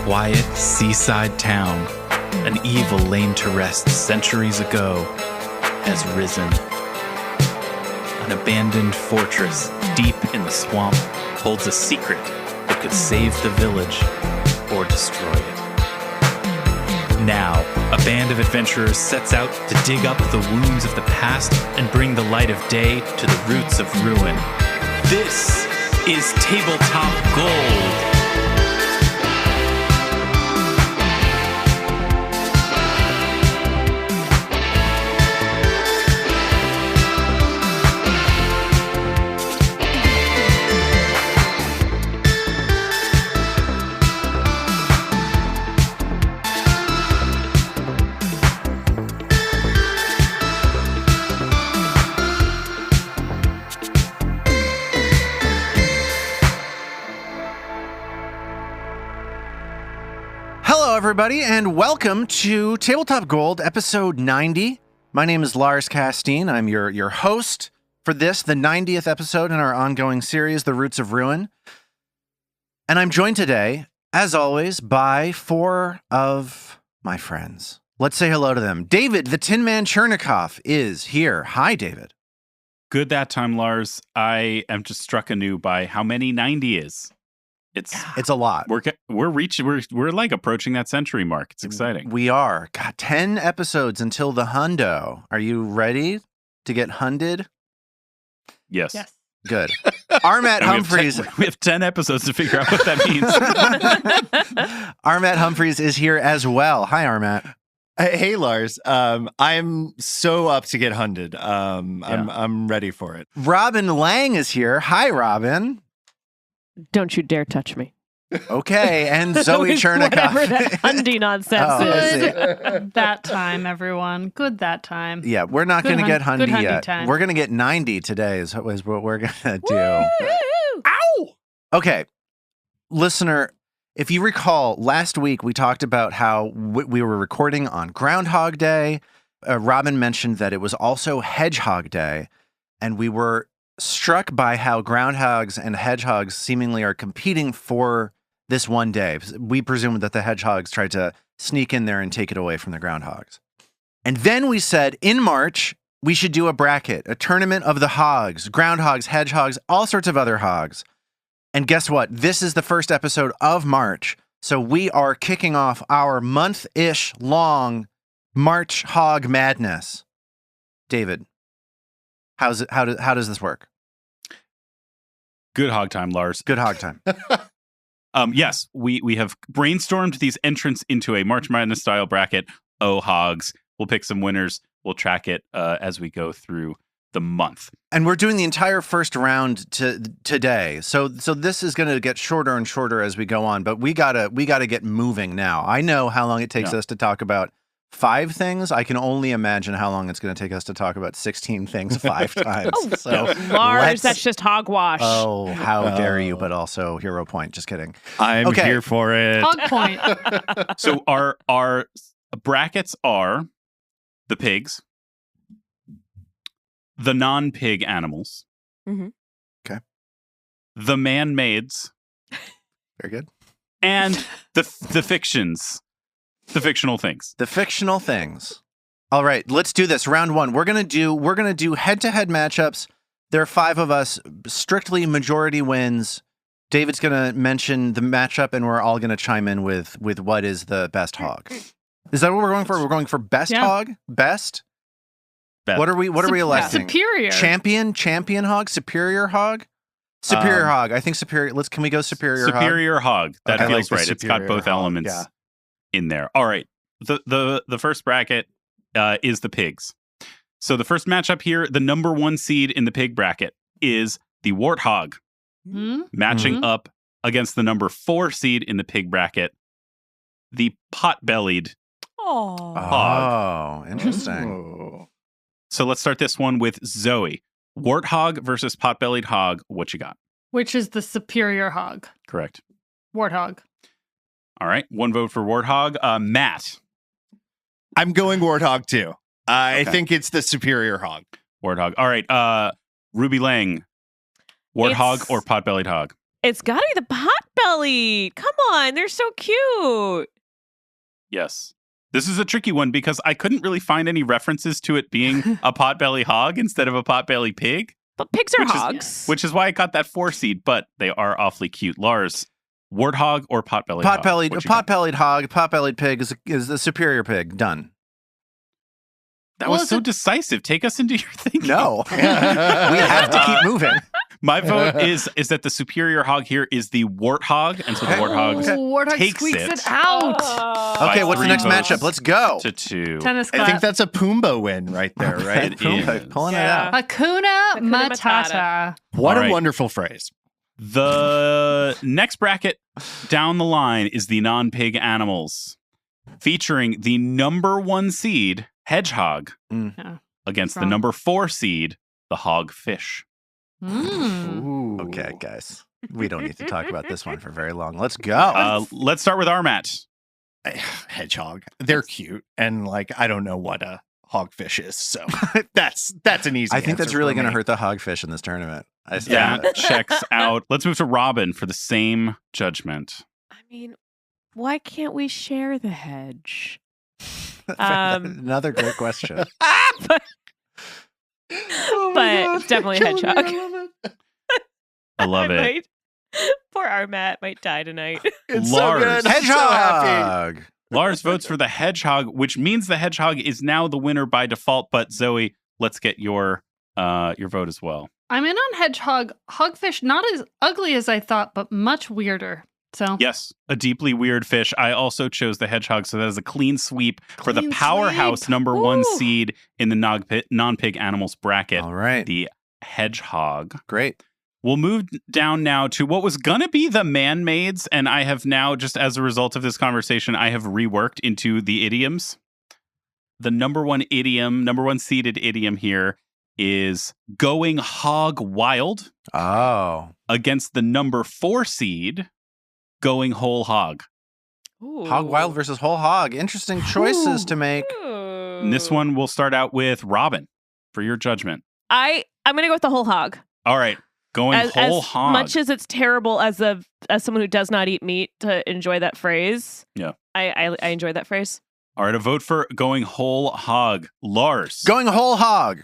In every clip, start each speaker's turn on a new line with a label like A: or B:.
A: quiet seaside town, an evil laid to rest centuries ago, has risen. An abandoned fortress deep in the swamp holds a secret that could save the village or destroy it. Now, a band of adventurers sets out to dig up the wounds of the past and bring the light of day to the roots of ruin. This is Tabletop Gold.
B: Everybody, and welcome to Tabletop Gold, episode 90. My name is Lars Casteen. I'm your host for this, the 90th episode in our ongoing series, The Roots of Ruin. And I'm joined today, as always, by four of my friends. Let's say hello to them. David, the Tin Man Chernicoff, is here. Hi, David.
C: Good that time, Lars. I am just struck anew by how many 90 is.
B: It's a lot.
C: We're like approaching that century mark. It's exciting.
B: We are. God, 10 episodes until the hundo. Are you ready to get hunded?
C: Yes.
B: Good. Armat Humphreys.
C: We have 10 episodes to figure out what that means.
B: Armat Humphreys is here as well. Hi, Armat.
D: Hey, Lars. I'm so up to get hunded. I'm ready for it.
B: Robin Lange is here. Hi, Robin.
E: Don't you dare touch me.
B: Okay, and Zoe Chernicoff.
E: Whatever that hundy nonsense is.
F: Good that time, everyone. Good that time.
B: Yeah, we're not going to get hundy yet.
F: Time.
B: We're going to get 90 today is what we're going to do.
F: Ow!
B: Okay, listener, if you recall, last week we talked about how we were recording on Groundhog Day. Robin mentioned that it was also Hedgehog Day, and we were struck by how groundhogs and hedgehogs seemingly are competing for this one day. We presume that the hedgehogs tried to sneak in there and take it away from the groundhogs. And then we said in March, we should do a bracket, a tournament of the hogs, groundhogs, hedgehogs, all sorts of other hogs. And guess what? This is the first episode of March. So we are kicking off our month-ish long March hog madness. David, how does this work?
C: Good hog time, Lars.
B: Good hog time.
C: Yes, we have brainstormed these entrants into a March Madness style bracket. Oh, hogs. We'll pick some winners. We'll track it as we go through the month.
B: And we're doing the entire first round today. So this is going to get shorter and shorter as we go on, but we gotta get moving now. I know how long it takes us to talk about 5 things. I can only imagine how long it's going to take us to talk about 16 things 5 times.
E: So Lars, that's just hogwash.
B: Oh, how dare you, but also hero point. Just kidding.
D: I'm here for it.
F: Hog point.
C: So our brackets are the pigs, the non-pig animals,
B: Okay,
C: the man-maids,
B: very good,
C: and the fictions. The fictional things.
B: The fictional things. All right, let's do this. Round 1. We're gonna do head-to-head matchups. There are 5 of us. Strictly majority wins. David's gonna mention the matchup, and we're all gonna chime in with what is the best hog. Is that what we're going for? We're going for best hog. Best. What are we electing?
F: Superior.
B: Champion hog. Superior hog. Superior hog. I think superior. Can we go superior hog?
C: Superior hog. That
B: Okay.
C: feels right. It's got both elements.
B: Yeah.
C: In there. All right. The first bracket is the pigs. So the first matchup here, the number 1 seed in the pig bracket is the warthog, matching up against the number 4 seed in the pig bracket, the pot-bellied hog.
B: Oh, interesting.
C: So let's start this one with Zoe. Warthog versus pot-bellied hog. What you got?
F: Which is the superior hog.
C: Correct.
F: Warthog.
C: All right. 1 vote for warthog. Matt.
D: I'm going warthog too. I
C: Okay.
D: think it's the superior hog.
C: Warthog. All right. Ruby Lange. Warthog
E: It's-
C: or pot-bellied hog?
E: It's got to be the Potbelly. Come on, they're so cute.
C: Yes. This is a tricky one because I couldn't really find any references to it being a potbelly hog instead of a potbelly pig.
E: But pigs are hogs.
C: Which is why I got that 4 seed, but they are awfully cute. Lars, warthog or potbelly hog?
B: Potbellied hog, potbellied pig is the superior pig. Done.
C: That was so decisive. Take us into your thinking.
B: No. We have to keep moving.
C: My vote is that the superior hog here is the warthog, and so the warthog takes
F: squeaks
C: it
F: out.
B: Okay, what's the next matchup? Let's go.
C: to 2.
F: Tennis clap.
D: I think that's a Pumbaa win right there, right?
C: It is.
B: Pulling it out.
F: Hakuna
E: Hakuna
F: Matata.
D: What
C: All
D: a
C: right.
D: wonderful phrase.
C: The next bracket down the line is the non-pig animals, featuring the number 1 seed, hedgehog,
F: Yeah.
C: against the
F: Wrong.
C: number 4 seed, the hogfish.
F: Mm.
B: Okay, guys. We don't need to talk about this one for very long. Let's go.
C: Let's start with Armat.
D: Hedgehog. They're cute. And like, I don't know what a hogfish is. So that's an easy
B: I think that's
D: answer
B: really
D: for
B: going to
D: me.
B: hurt the hogfish in this tournament.
C: That checks out. Let's move to Robin for the same judgment.
E: I mean, why can't we share the hedge?
B: Another great question.
E: but it's definitely a hedgehog.
C: I love it.
E: Might, poor Armat might die tonight.
D: It's
C: Lars.
D: so good. I'm so happy.
B: Hedgehog.
C: Lars votes for the hedgehog, which means the hedgehog is now the winner by default. But Zoe, let's get your vote as well.
F: I'm in on hedgehog. Hogfish, not as ugly as I thought, but much weirder. So
C: Yes, a deeply weird fish. I also chose the hedgehog, so that is a clean sweep for the
F: Clean
C: powerhouse
F: sweep.
C: number 1
E: Ooh.
C: seed in the non-pig animals bracket,
B: All right.
C: the hedgehog.
B: Great.
C: We'll move down now to what was going to be the man-maids, and I have now, just as a result of this conversation, I have reworked into the idioms. The number 1 seeded idiom here is going hog wild
B: Oh.
C: against the number 4 seed, going whole hog.
E: Ooh.
B: Hog wild versus whole hog. Interesting choices to make.
E: Ooh.
C: And this one, we'll start out with Robin for your judgment.
E: I'm gonna go with the whole hog.
C: All right, going whole
E: as
C: hog.
E: much as it's terrible as someone who does not eat meat to enjoy that phrase.
C: Yeah.
E: I enjoy that phrase.
C: All right, a vote for going whole hog. Lars.
B: Going whole hog.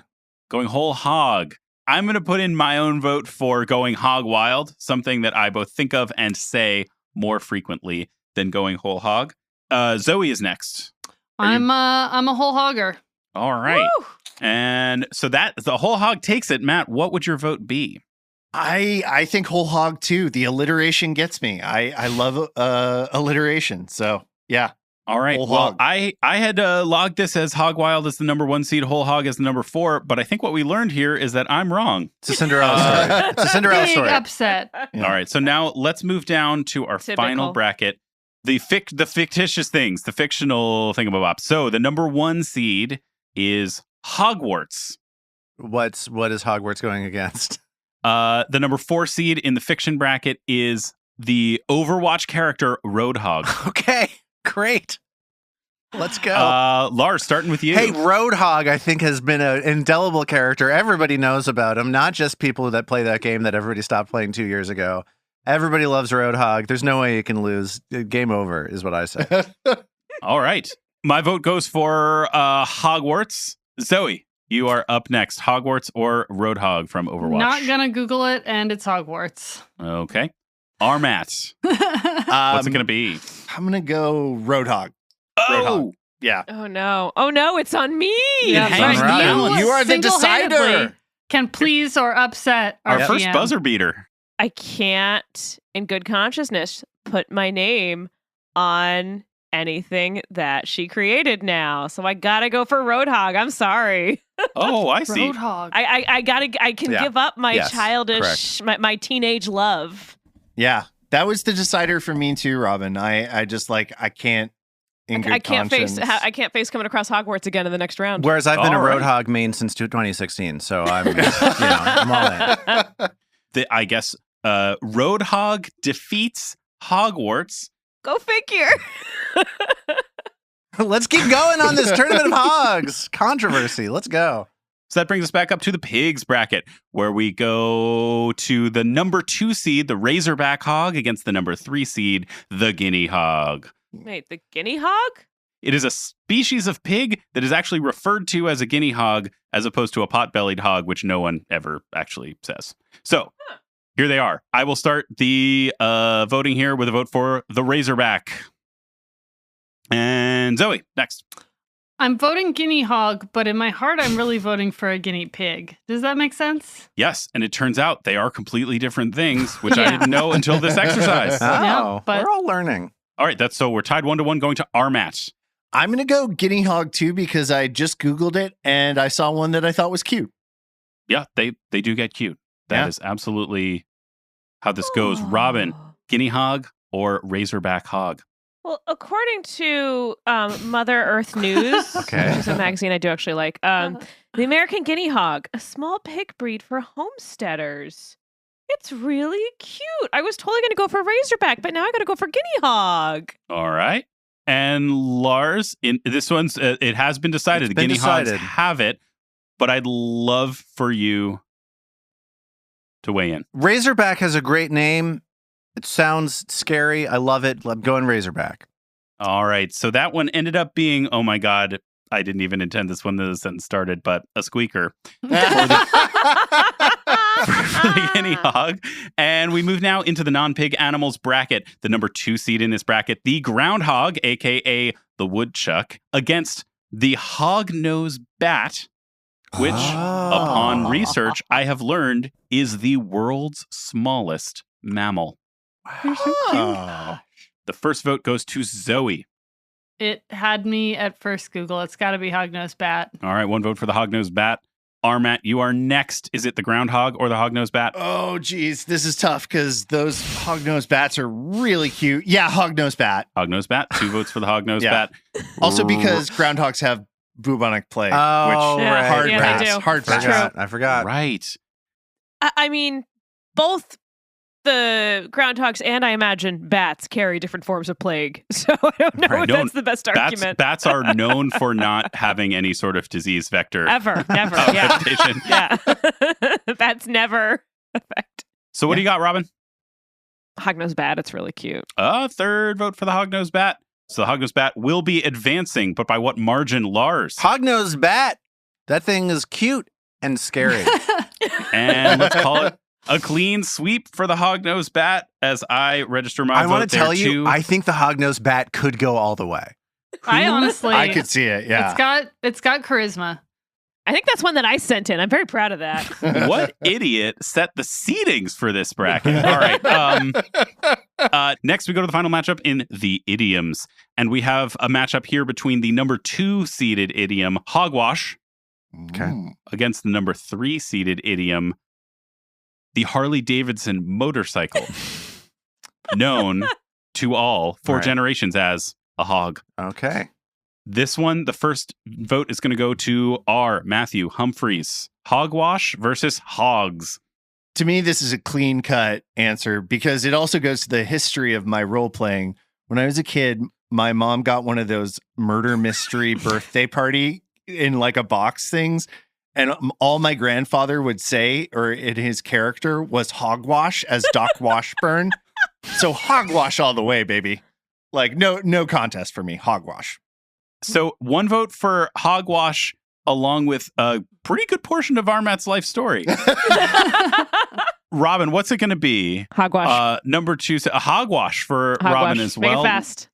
C: Going whole hog. I'm going to put in my own vote for going hog wild, something that I both think of and say more frequently than going whole hog. Zoe is next.
F: I'm a whole hogger.
C: All right.
E: Woo!
C: And so that the whole hog takes it. Matt, what would your vote be?
D: I think whole hog too. The alliteration gets me. I love alliteration. So yeah.
C: All right.
D: Whole
C: Well,
D: hog.
C: I had logged this as hog wild as the number 1 seed, whole hog as the number 4, but I think what we learned here is that I'm wrong.
B: It's a Cinderella story. It's a Cinderella
F: Big
B: story.
F: upset.
D: Yeah.
C: All right. So now let's move down to our
E: Typical.
C: final bracket. The fictitious things, the fictional thingamabop. So the number 1 seed is Hogwarts.
B: What is Hogwarts going against?
C: The number 4 seed in the fiction bracket is the Overwatch character Roadhog.
B: Okay, great. Let's go.
C: Lars, starting with you.
B: Hey, Roadhog, I think, has been an indelible character. Everybody knows about him, not just people that play that game that everybody stopped playing 2 years ago. Everybody loves Roadhog. There's no way you can lose. Game over is what I say.
C: All right. My vote goes for Hogwarts. Zoe, you are up next. Hogwarts or Roadhog from Overwatch?
F: Not gonna Google it, and it's Hogwarts.
C: Okay. Armat, what's it going to be?
D: I'm gonna go Roadhog.
C: Oh,
D: Yeah.
E: Oh no, it's on me.
F: Yeah,
B: hangs
F: right.
B: around.
D: You are the
F: single-handedly
D: decider.
F: Can please or upset our
C: our first
F: GM.
C: buzzer beater.
E: I can't, in good consciousness, put my name on anything that she created now. So I gotta go for Roadhog. I'm sorry.
C: Oh, I see.
F: Roadhog.
E: I can
B: Yeah.
E: give up my
B: Yes,
E: childish, my teenage love.
D: Yeah. That was the decider for me too, Robin. I just like I can't in good
E: I can't
D: conscience.
E: face coming across Hogwarts again in the next round.
B: Whereas I've been
C: All
B: a
C: right.
B: Roadhog main since 2016, so I'm, I'm all in.
C: I guess Roadhog defeats Hogwarts.
E: Go figure.
B: Let's keep going on this tournament of hogs controversy. Let's go.
C: So that brings us back up to the pigs bracket, where we go to the number 2 seed, the Razorback Hog, against the number 3 seed, the Guinea Hog.
E: Wait, the guinea hog?
C: It is a species of pig that is actually referred to as a guinea hog, as opposed to a pot-bellied hog, which no one ever actually says. So here they are. I will start the voting here with a vote for the Razorback. And Zoe, next.
F: I'm voting guinea hog, but in my heart, I'm really voting for a guinea pig. Does that make sense?
C: Yes, and it turns out they are completely different things, which I didn't know until this exercise.
B: Oh,
F: but-
B: we're all learning.
C: All right, so we're tied 1-1 going to Armat.
D: I'm going to go guinea hog too because I just Googled it and I saw one that I thought was cute.
C: Yeah, they do get cute. That is absolutely how this goes. Robin, guinea hog or Razorback Hog?
E: Well, according to Mother Earth News,
B: Okay.
E: which is a magazine I do actually like, the American guinea hog, a small pig breed for homesteaders. It's really cute. I was totally going to go for Razorback, but now I got to go for guinea hog.
C: All right. And Lars, in this one's it has been decided.
B: It's
C: The
B: been
C: guinea hogs
B: decided.
C: have it, but I'd love for you to weigh in.
B: Razorback has a great name. It sounds scary. I love it. I'm going Razorback.
C: All right. So that one ended up being, oh my God, I didn't even intend this when the sentence started, but a squeaker for the guinea hog. And we move now into the non-pig animals bracket, the number 2 seed in this bracket, the groundhog, aka the woodchuck, against the hognose bat, which, upon research, I have learned is the world's smallest mammal.
D: Oh.
C: The first vote goes to Zoe.
F: It had me at first Google. It's got to be hognose bat.
C: All right, 1 vote for the hognose bat. Armat, you are next. Is it the groundhog or the hognose bat?
D: Oh, geez. This is tough because those hognose bats are really cute. Yeah, hognose bat.
C: Hognose bat. 2 votes for the hognose
D: Yeah.
C: bat.
D: Also because groundhogs have bubonic plague,
B: Oh,
D: which
B: right.
D: hard
E: Yeah,
D: pass.
E: they do.
D: Hard pass.
B: I forgot.
C: Right.
E: I mean, both the groundhogs and I imagine bats carry different forms of plague. So I don't know
B: Right.
E: if that's the best argument.
C: Bats are known for not having any sort of disease vector.
E: Ever. Never. Yeah.
C: vegetation.
E: Yeah. Bats never affect.
C: So what do you got, Robin?
E: Hognose bat. It's really cute.
C: Third vote for the hognose bat. So the hognose bat will be advancing, but by what margin, Lars?
B: Hognose bat. That thing is cute and scary.
C: And let's call it a clean sweep for the hognose bat as I register my
B: I
C: vote
B: want to
C: there
B: tell you,
C: too.
B: I think the hognose bat could go all the way.
F: I honestly,
D: I could see it. Yeah.
F: It's got charisma.
E: I think that's one that I sent in. I'm very proud of that.
C: What idiot set the seedings for this bracket? All right. Next, we go to the final matchup in the idioms. And we have a matchup here between the number 2 seeded idiom, hogwash,
B: Okay.
C: against the number 3 seeded idiom, the Harley Davidson motorcycle, known to all 4
B: Right.
C: generations as a hog.
B: Okay.
C: This one, the first vote is going to go to Matthew Humphreys. Hogwash versus hogs.
D: To me, this is a clean cut answer because it also goes to the history of my role playing. When I was a kid, my mom got one of those murder mystery birthday party in like a box things. And all my grandfather would say, or in his character, was hogwash as Doc Washburn. So hogwash all the way, baby. Like no contest for me. Hogwash.
C: So 1 vote for hogwash, along with a pretty good portion of Armat's life story. Robin, what's it going to be?
E: Hogwash.
C: Number 2, a hogwash for Robin as
E: Make
C: well.
E: it fast.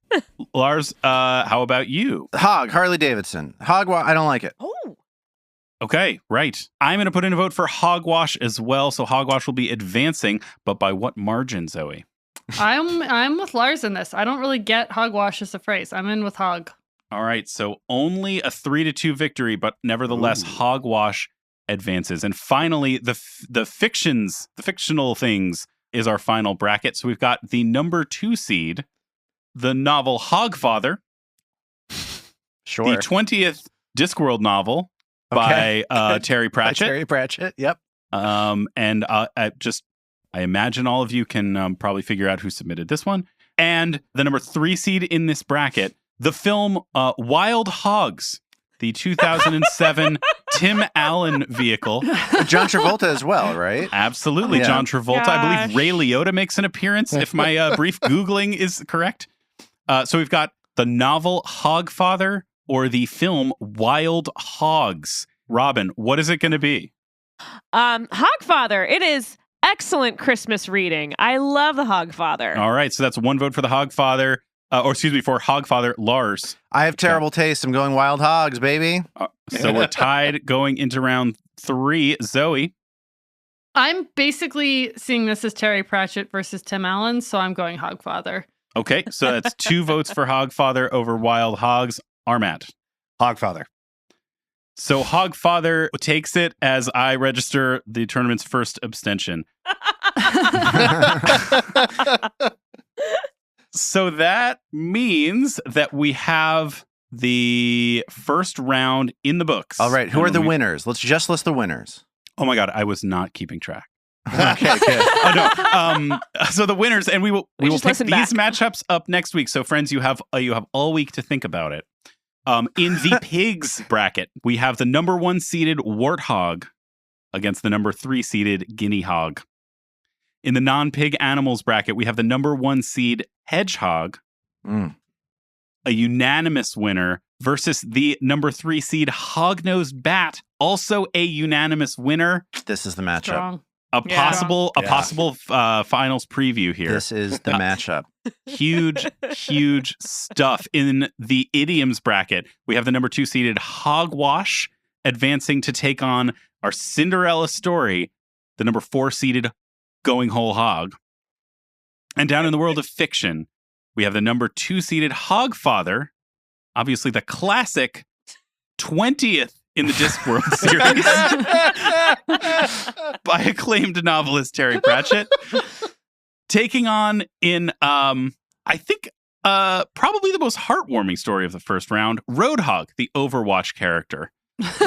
C: Lars, how about you?
B: Hog, Harley Davidson. Hogwash, I don't like it.
E: Oh.
C: Okay, right. I'm going to put in a vote for hogwash as well. So hogwash will be advancing, but by what margin, Zoe?
F: I'm with Lars in this. I don't really get hogwash as a phrase. I'm in with hog.
C: All right, so only a 3-2 victory, but nevertheless, hogwash advances. And finally, the fictional things is our final bracket. So we've got the number 2 seed, the novel Hogfather,
B: Sure.
C: the 20th Discworld novel by Terry Pratchett.
B: Terry Pratchett. Yep.
C: And I imagine all of you can probably figure out who submitted this one. And the number 3 seed in this bracket, the film Wild Hogs, the 2007 Tim Allen vehicle.
B: John Travolta as well, right?
C: Absolutely,
B: Yeah.
C: John Travolta. I
E: Gosh.
C: believe Ray Liotta makes an appearance, if my brief Googling is correct. So we've got the novel Hogfather or the film Wild Hogs. Robin, what is it going to be?
E: Hogfather. It is excellent Christmas reading. I love the Hogfather.
C: All right, so that's one vote for the Hogfather, for Hogfather. Lars.
B: I have terrible taste. I'm going Wild Hogs, baby.
C: So we're tied going into round 3. Zoe.
F: I'm basically seeing this as Terry Pratchett versus Tim Allen, so I'm going Hogfather.
C: Okay, so that's 2 votes for Hogfather over Wild Hogs. Armat.
D: Hogfather.
C: So Hogfather takes it as I register the tournament's first abstention. So that means that we have the first round in the books.
B: All right. Who are the
C: And we-
B: winners? Let's just list the winners.
C: Oh my God, I was not keeping track.
B: Okay, good.
C: Oh no. So the winners, and we will
E: just
C: pick
E: listen
C: these
E: back.
C: matchups up next week. So friends, you have all week to think about it. In the pigs bracket, we have the number 1 seeded warthog against the number 3 seeded guinea hog. In the non-pig animals bracket, we have the number 1 seed hedgehog,
B: Mm.
C: a unanimous winner, versus the number 3 seed hognose bat, also a unanimous winner.
B: This is the matchup.
F: Strong.
C: A
E: Yeah.
C: possible finals preview here.
B: This is the matchup.
C: Huge stuff. In the idioms bracket, we have the number 2 seeded hogwash advancing to take on our Cinderella story, the number 4 seeded going whole hog. And down in the world of fiction, we have the number 2 seeded Hogfather, obviously the classic 20th in the Discworld series by acclaimed novelist Terry Pratchett, taking on in I think probably the most heartwarming story of the first round, Roadhog, the Overwatch character,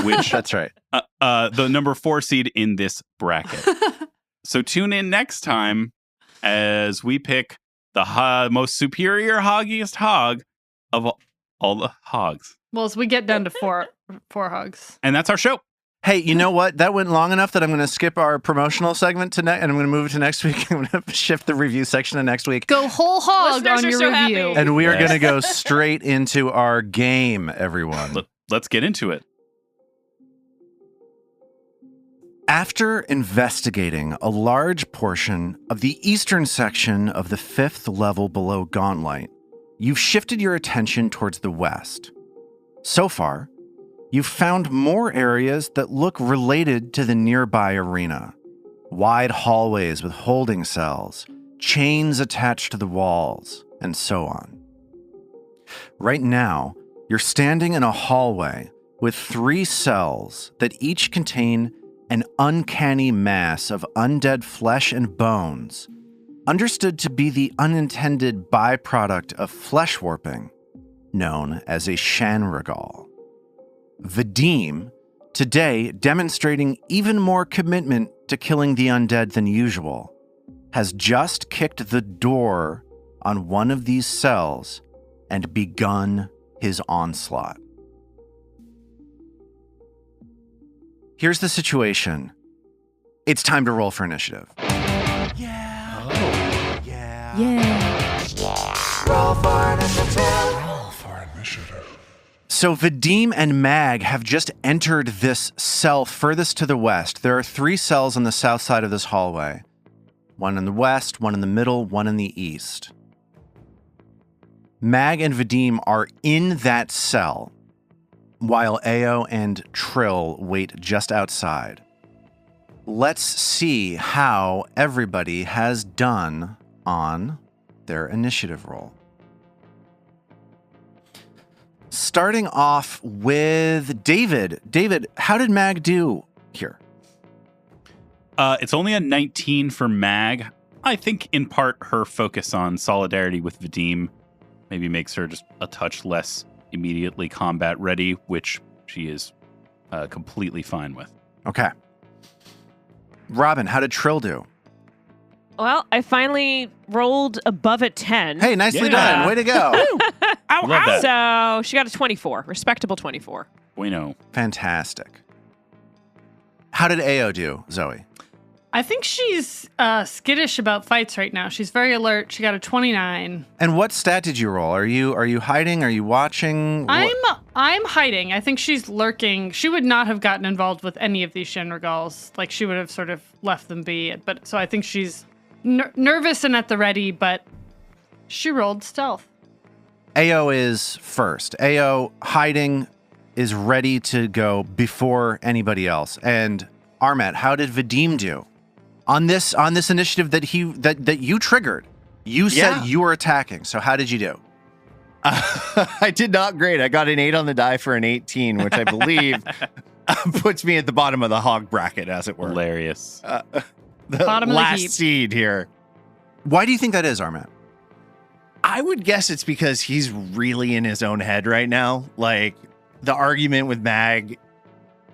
C: which
B: That's right.
C: the number 4 seed in this bracket. So tune in next time as we pick the most superior, hoggiest hog of all the hogs.
F: Well, as we get down to four hogs.
C: And that's our show.
B: Hey, you know what? That went long enough that I'm going to skip our promotional segment and I'm going to move it to next week. I'm going to shift the review section to next week.
F: Go whole hog
E: Listeners
F: on
E: are
F: your
E: so
F: review.
E: happy.
B: And we are
C: Yes.
B: going to go straight into our game, everyone.
C: Let's get into it.
B: After investigating a large portion of the eastern section of the 5th level below Gauntlet, you've shifted your attention towards the west. So far, you've found more areas that look related to the nearby arena. Wide hallways with holding cells, chains attached to the walls, and so on. Right now, you're standing in a hallway with 3 cells that each contain an uncanny mass of undead flesh and bones, understood to be the unintended byproduct of flesh warping, known as a Shanrigal. Vadim, today demonstrating even more commitment to killing the undead than usual, has just kicked the door on one of these cells and begun his onslaught. Here's the situation. It's time to roll for initiative. Yeah.
C: Oh.
B: Yeah. Roll for initiative. So Vadim and Mag have just entered this cell furthest to the west. There are 3 cells on the south side of this hallway. One in the west, one in the middle, one in the east. Mag and Vadim are in that cell, while Ao and Tril wait just outside. Let's see how everybody has done on their initiative roll. Starting off with David. David, how did Mag do here?
C: It's only a 19 for Mag. I think in part her focus on solidarity with Vadim maybe makes her just a touch less immediately combat ready, which she is completely fine with.
B: Okay. Robin, how did Trill do?
E: Well, I finally rolled above a 10.
B: Hey, nicely
C: Yeah.
B: done. Way to go.
C: Love that.
E: So she got a 24, respectable 24.
C: We know.
B: Fantastic. How did Ao do, Zoe?
F: I think she's skittish about fights right now. She's very alert. She got a 29.
B: And what stat did you roll? Are you hiding? Are you watching?
F: I'm hiding. I think she's lurking. She would not have gotten involved with any of these Shenregals. Like, she would have sort of left them be. But so I think she's nervous and at the ready, but she rolled stealth.
B: Ao is first. Ao hiding is ready to go before anybody else. And Armat, how did Vadim do on this initiative that you triggered? You said you were attacking. So how did you do?
D: I did not great. I got an 8 on the die for an 18, which I believe puts me at the bottom of the hog bracket, as it were.
C: Hilarious.
D: The
F: Bottom of the
D: last
F: heap.
D: seed here.
B: Why do you think that is, Armat?
D: I would guess it's because he's really in his own head right now. Like, the argument with Mag,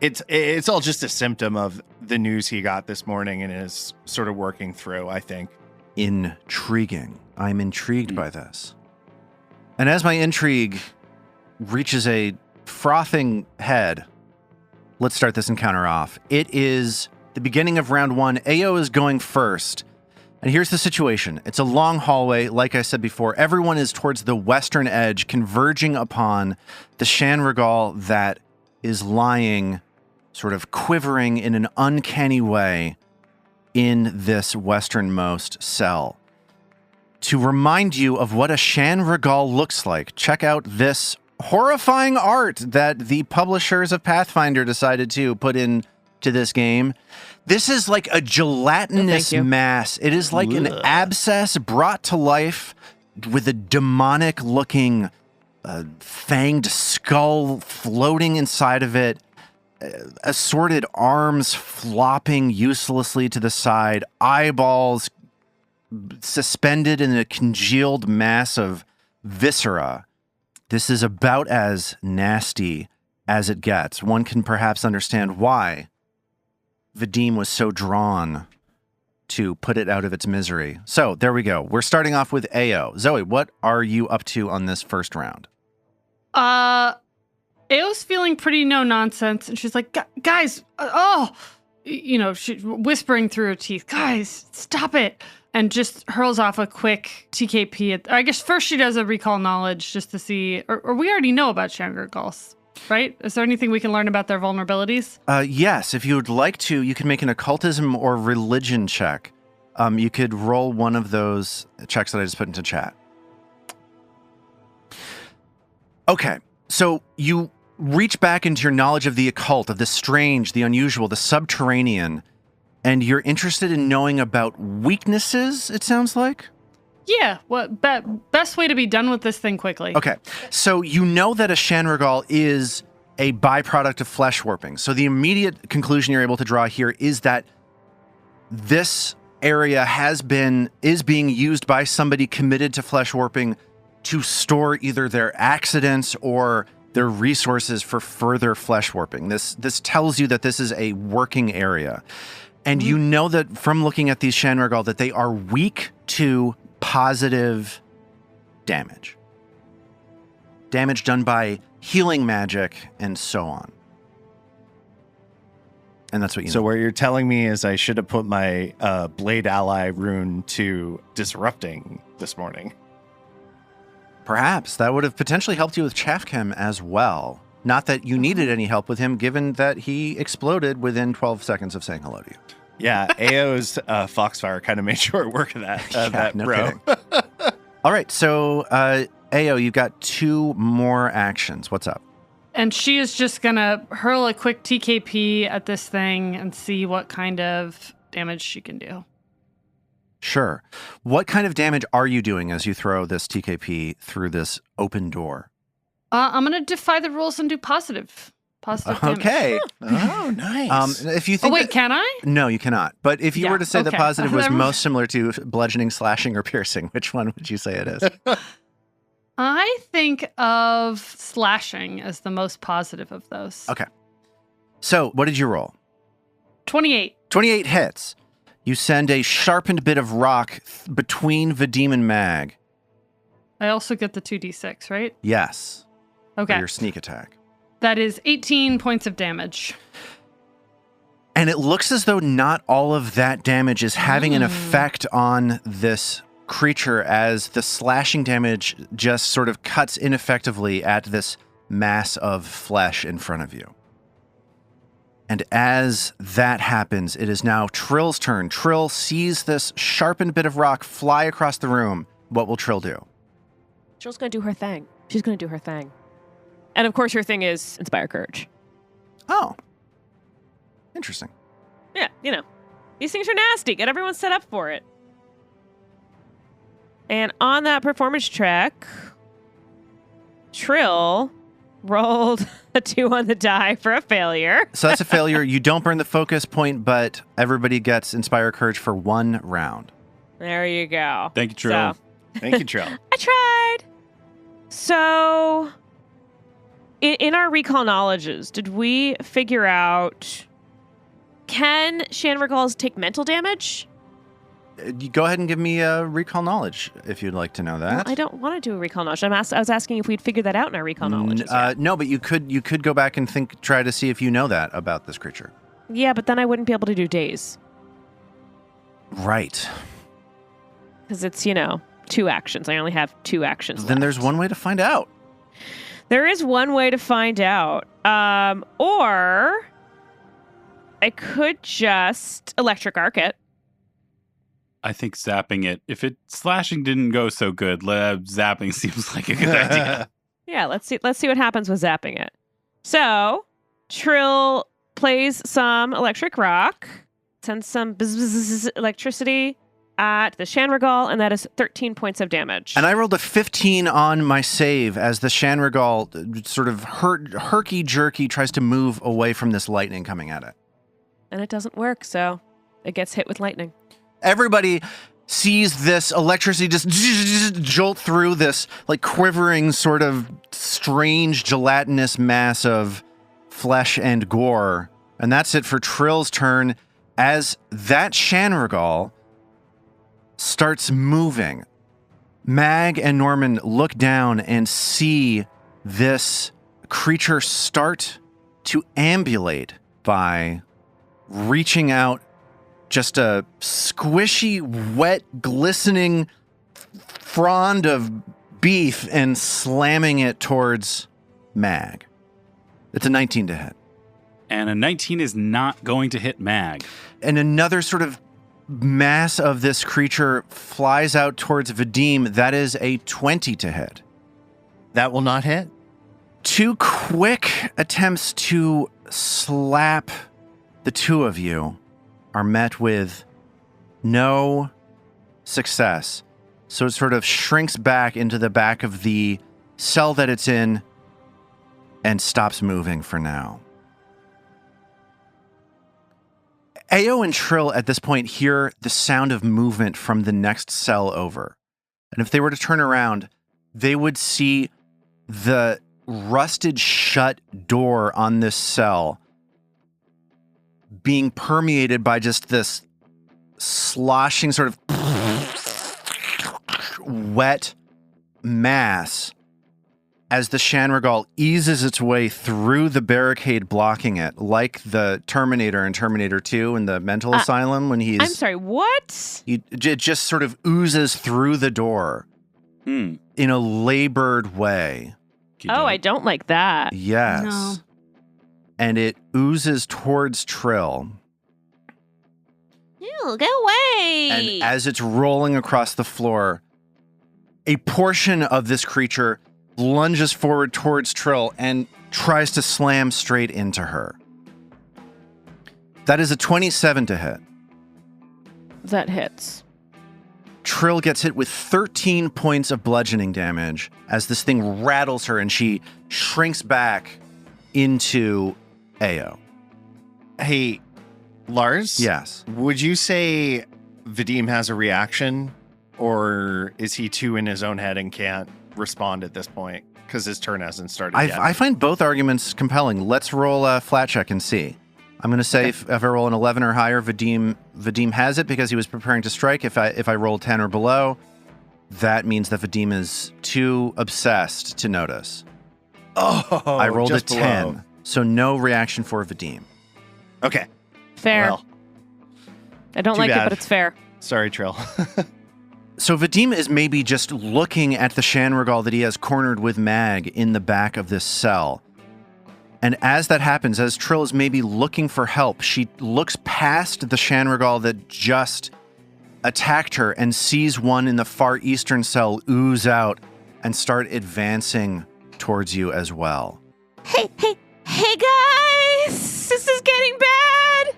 D: it's all just a symptom of the news he got this morning and is sort of working through, I think.
B: Intriguing. I'm intrigued by this. And as my intrigue reaches a frothing head, let's start this encounter off. It is the beginning of round 1. Ao is going first. And here's the situation. It's a long hallway. Like I said before, everyone is towards the western edge, converging upon the Shenregal that is lying, sort of quivering in an uncanny way in this westernmost cell. To remind you of what a Shenregal looks like, check out this horrifying art that the publishers of Pathfinder decided to put into this game. This is like a gelatinous mass. It is like an abscess brought to life with a demonic-looking fanged skull floating inside of it, assorted arms flopping uselessly to the side, eyeballs suspended in a congealed mass of viscera. This is about as nasty as it gets. One can perhaps understand why Vadim was so drawn to put it out of its misery. So there we go. We're starting off with Ao. Zoe, what are you up to on this first round?
F: Ao's feeling pretty no nonsense, and she's like, guys, she's whispering through her teeth, guys, stop it. And just hurls off a quick TKP. I guess first she does a recall knowledge just to see, or we already know about Shenregals, right? Is there anything we can learn about their vulnerabilities?
B: Yes, if you would like to, you can make an occultism or religion check. You could roll one of those checks that I just put into chat. Okay, so you reach back into your knowledge of the occult, of the strange, the unusual, the subterranean, and you're interested in knowing about weaknesses, it sounds like?
F: Yeah, what best way to be done with this thing quickly.
B: Okay, so you know that a Shenregal is a byproduct of flesh warping. So the immediate conclusion you're able to draw here is that this area is being used by somebody committed to flesh warping to store either their accidents or their resources for further flesh warping. This tells you that this is a working area. And you know that from looking at these Shenregal that they are weak to positive damage. Damage done by healing magic and so on. And that's what you know.
D: So what you're telling me is I should have put my Blade Ally rune to disrupting this morning.
B: Perhaps. That would have potentially helped you with Chaffchem as well. Not that you needed any help with him, given that he exploded within 12 seconds of saying hello to you.
D: Yeah, Ao's Foxfire kind of made short work of that,
B: no
D: bro.
B: kidding. All right, so Ao, you've got 2 more actions. What's up?
F: And she is just going to hurl a quick TKP at this thing and see what kind of damage she can do.
B: Sure. What kind of damage are you doing as you throw this TKP through this open door?
F: I'm going to defy the rules and do positive damage.
B: Okay.
D: Oh, nice.
B: If you think
F: wait, can I?
B: No, you cannot. But if you were to say that
F: okay.
B: positive was most similar to bludgeoning, slashing, or piercing, which one would you say it is?
F: I think of slashing as the most positive of those.
B: Okay. So what did you roll?
F: 28.
B: 28 hits. You send a sharpened bit of rock between Vadim and Mag.
F: I also get the 2d6, right?
B: Yes.
F: Okay.
B: For your sneak attack.
F: That is 18 points of damage.
B: And it looks as though not all of that damage is having an effect on this creature, as the slashing damage just sort of cuts ineffectively at this mass of flesh in front of you. And as that happens, it is now Tril's turn. Tril sees this sharpened bit of rock fly across the room. What will Tril do?
E: Tril's going to do her thing. She's going to do her thing. And of course, her thing is Inspire Courage.
B: Oh. Interesting.
E: Yeah, you know. These things are nasty. Get everyone set up for it. And on that performance track, Tril rolled a 2 on the die for a failure.
B: So that's a failure. You don't burn the focus point, but everybody gets Inspire Courage for 1 round.
E: There you go.
C: Thank you, Tril.
E: So,
D: Thank you, Tril.
E: I tried. So, in our recall knowledges, did we figure out, can Shanregals take mental damage?
B: You go ahead and give me a recall knowledge if you'd like to know that.
E: Well, I don't want to do a recall knowledge. I was asking if we'd figured that out in our recall knowledge.
B: No, but you could go back and try to see if you know that about this creature.
E: Yeah, but then I wouldn't be able to do days.
B: Right.
E: Because it's, 2 actions. I only have 2 actions
B: Then
E: left.
B: there's one way to find out.
E: There is one way to find out. Or I could just electric arc it.
C: I think zapping it. If slashing didn't go so good, zapping seems like a good idea.
E: Yeah, let's see what happens with zapping it. So, Tril plays some electric rock, sends some bzz electricity at the Shanregal, and that is 13 points of damage.
B: And I rolled a 15 on my save as the Shanregal sort of herky-jerky tries to move away from this lightning coming at it.
E: And it doesn't work, so it gets hit with lightning.
B: Everybody sees this electricity just jolt through this like quivering sort of strange gelatinous mass of flesh and gore. And that's it for Tril's turn as that Shanregal starts moving. Mag and Norman look down and see this creature start to ambulate by reaching out just a squishy, wet, glistening frond of beef and slamming it towards Mag. It's a 19 to hit.
C: And a 19 is not going to hit Mag.
B: And another sort of mass of this creature flies out towards Vadim. That is a 20 to hit.
D: That will not hit.
B: 2 quick attempts to slap the two of you are met with no success. So it sort of shrinks back into the back of the cell that it's in and stops moving for now. Ao and Tril at this point hear the sound of movement from the next cell over. And if they were to turn around, they would see the rusted shut door on this cell being permeated by just this sloshing sort of wet mass as the Shanregal eases its way through the barricade blocking it, like the Terminator in Terminator 2 in the mental asylum when he's...
E: I'm sorry, what?
B: It just sort of oozes through the door in a labored way.
E: Oh, I don't like that.
B: Yes.
F: No.
B: And it oozes towards Tril.
E: Ew, go away.
B: And as it's rolling across the floor, a portion of this creature lunges forward towards Tril and tries to slam straight into her. That is a 27 to hit.
E: That hits.
B: Tril gets hit with 13 points of bludgeoning damage as this thing rattles her and she shrinks back into Ao.
D: Hey, Lars?
B: Yes.
D: Would you say Vadim has a reaction, or is he too in his own head and can't respond at this point because his turn hasn't started yet?
B: I find both arguments compelling. Let's roll a flat check and see. I'm going to say if I roll an 11 or higher, Vadim has it because he was preparing to strike. If I roll 10 or below, that means that Vadim is too obsessed to notice.
D: Oh,
B: I rolled a
D: just
B: 10,
D: below.
B: so no reaction for Vadim.
D: Okay.
E: Fair.
D: Well,
E: I don't
D: too
E: like it,
D: bad.
E: but it's fair.
D: sorry, Tril.
B: So Vadim is maybe just looking at the Shanrigal that he has cornered with Mag in the back of this cell. And as that happens, as Tril is maybe looking for help, she looks past the Shanrigal that just attacked her and sees one in the far eastern cell ooze out and start advancing towards you as well.
E: Hey guys! This is getting bad!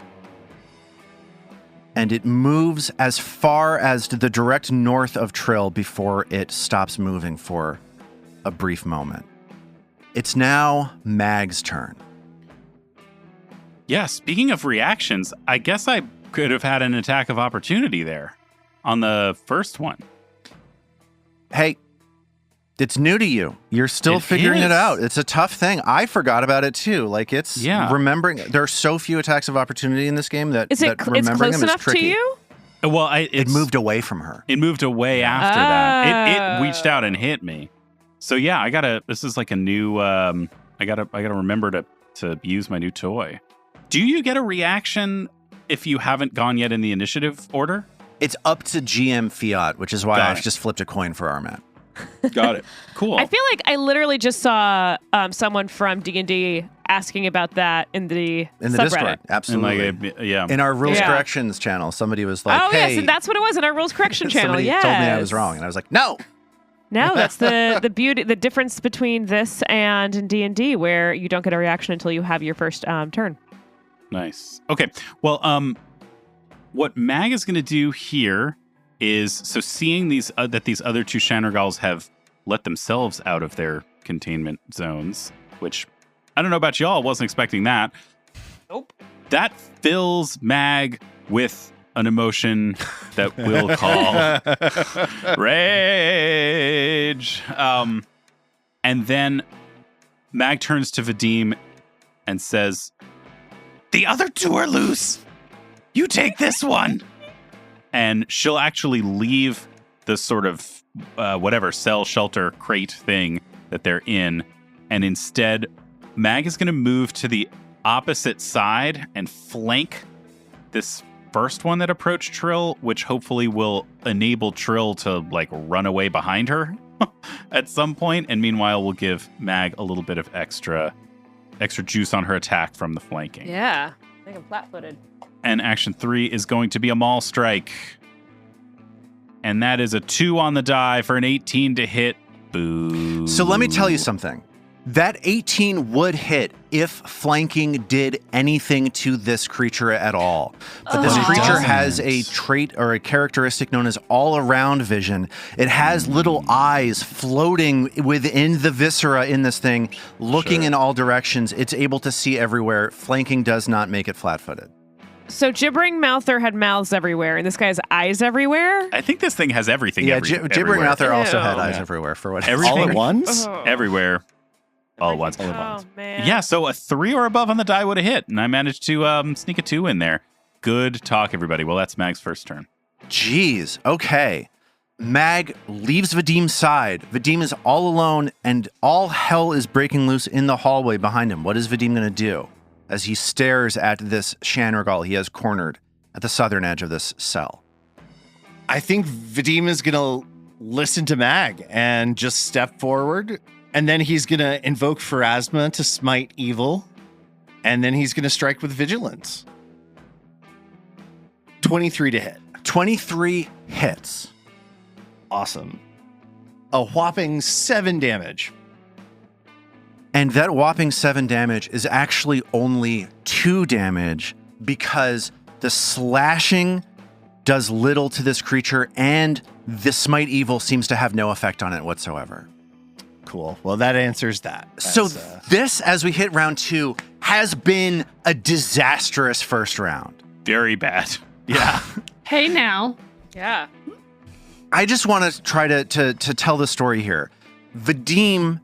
B: And it moves as far as to the direct north of Tril before it stops moving for a brief moment. It's now Mag's turn.
C: Yeah, speaking of reactions, I guess I could have had an attack of opportunity there on the first one.
B: Hey, it's new to you. You're still
C: It
B: figuring it
C: is.
B: out. It's a tough thing. I forgot about it too. Like it's remembering. There are so few attacks of opportunity in this game that
E: Is it
B: that
E: it's
B: remembering
E: close
B: them
E: enough
B: is tricky.
E: to you?
C: Well,
B: It moved away from her.
C: It moved away after that. It
E: Oh.
C: reached out and hit me. So yeah, I gotta. This is like a new. I gotta remember to use my new toy. Do you get a reaction if you haven't gone yet in the initiative order?
B: It's up to GM Fiat, which is why
C: Got
B: I've
C: it.
B: just flipped a coin for Armat.
C: Got it. Cool.
E: I feel like I literally just saw someone from D&D asking about that in the
B: In the
E: subreddit.
B: Discord,
C: And
B: absolutely.
C: yeah.
B: In our rules
E: Yeah.
B: corrections channel, somebody was like,
E: Oh
B: "Hey,"
E: yes, and that's what it was in our rules correction channel.
B: somebody
E: Yes.
B: told me I was wrong, and I was like, "No."
E: No, that's the beauty, the difference between this and in D&D, where you don't get a reaction until you have your first turn.
C: Nice. Okay. Well, what Mag is going to do here is seeing these that these other two Shanrigals have let themselves out of their containment zones, which I don't know about y'all, wasn't expecting that.
E: Nope.
C: That fills Mag with an emotion that we'll call rage. And then Mag turns to Vadim and says, "The other two are loose. You take this one." And she'll actually leave the sort of whatever cell shelter crate thing that they're in. And instead, Mag is going to move to the opposite side and flank this first one that approached Tril, which hopefully will enable Tril to like run away behind her at some point. And meanwhile, we'll give Mag a little bit of extra juice on her attack from the flanking.
E: Yeah, I think I'm flat-footed.
C: And action 3 is going to be a maul strike. And that is a 2 on the die for an 18 to hit. Boo.
B: So let me tell you something. That 18 would hit if flanking did anything to this creature at all. But this
C: But it
B: creature
C: doesn't.
B: has a trait or a characteristic known as all-around vision. It has little eyes floating within the viscera in this thing, looking in all directions. It's able to see everywhere. Flanking does not make it flat-footed.
E: So Gibbering Mouther had mouths everywhere, and this guy has eyes everywhere?
C: I think this thing has everything.
B: Yeah, Gibbering
C: everywhere.
B: Mouther also
E: Ew.
B: had eyes
C: Yeah.
B: everywhere for what
C: Everything.
D: All at once?
E: Oh.
C: Everywhere. All at once.
E: Oh, man.
C: Yeah, so a 3 or above on the die would have hit, and I managed to sneak a 2 in there. Good talk, everybody. Well, that's Mag's first turn.
B: Jeez. Okay. Mag leaves Vadim's side. Vadim is all alone, and all hell is breaking loose in the hallway behind him. What is Vadim going to do as he stares at this Shanrigal he has cornered at the southern edge of this cell?
D: I think Vadim is going to listen to Mag and just step forward. And then he's going to invoke Pharasma to smite evil. And then he's going to strike with vigilance. 23 to hit.
B: 23 hits.
D: Awesome. A whopping 7 damage.
B: And that whopping 7 damage is actually only 2 damage because the slashing does little to this creature and the smite evil seems to have no effect on it whatsoever.
D: Cool. Well, that answers that.
B: So
D: That's,
B: this, as we hit round 2, has been a disastrous first round.
C: Very bad.
B: Yeah.
F: Hey now.
E: Yeah.
B: I just want to try to tell the story here. Vadim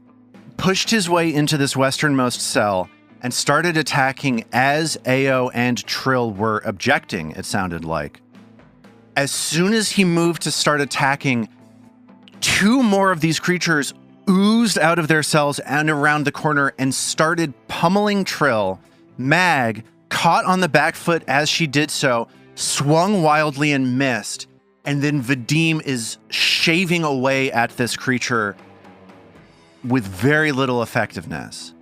B: pushed his way into this westernmost cell and started attacking as Ao and Tril were objecting, it sounded like. As soon as he moved to start attacking, 2 more of these creatures oozed out of their cells and around the corner and started pummeling Tril. Mag caught on the back foot as she did so, swung wildly and missed, and then Vadim is shaving away at this creature with very little effectiveness.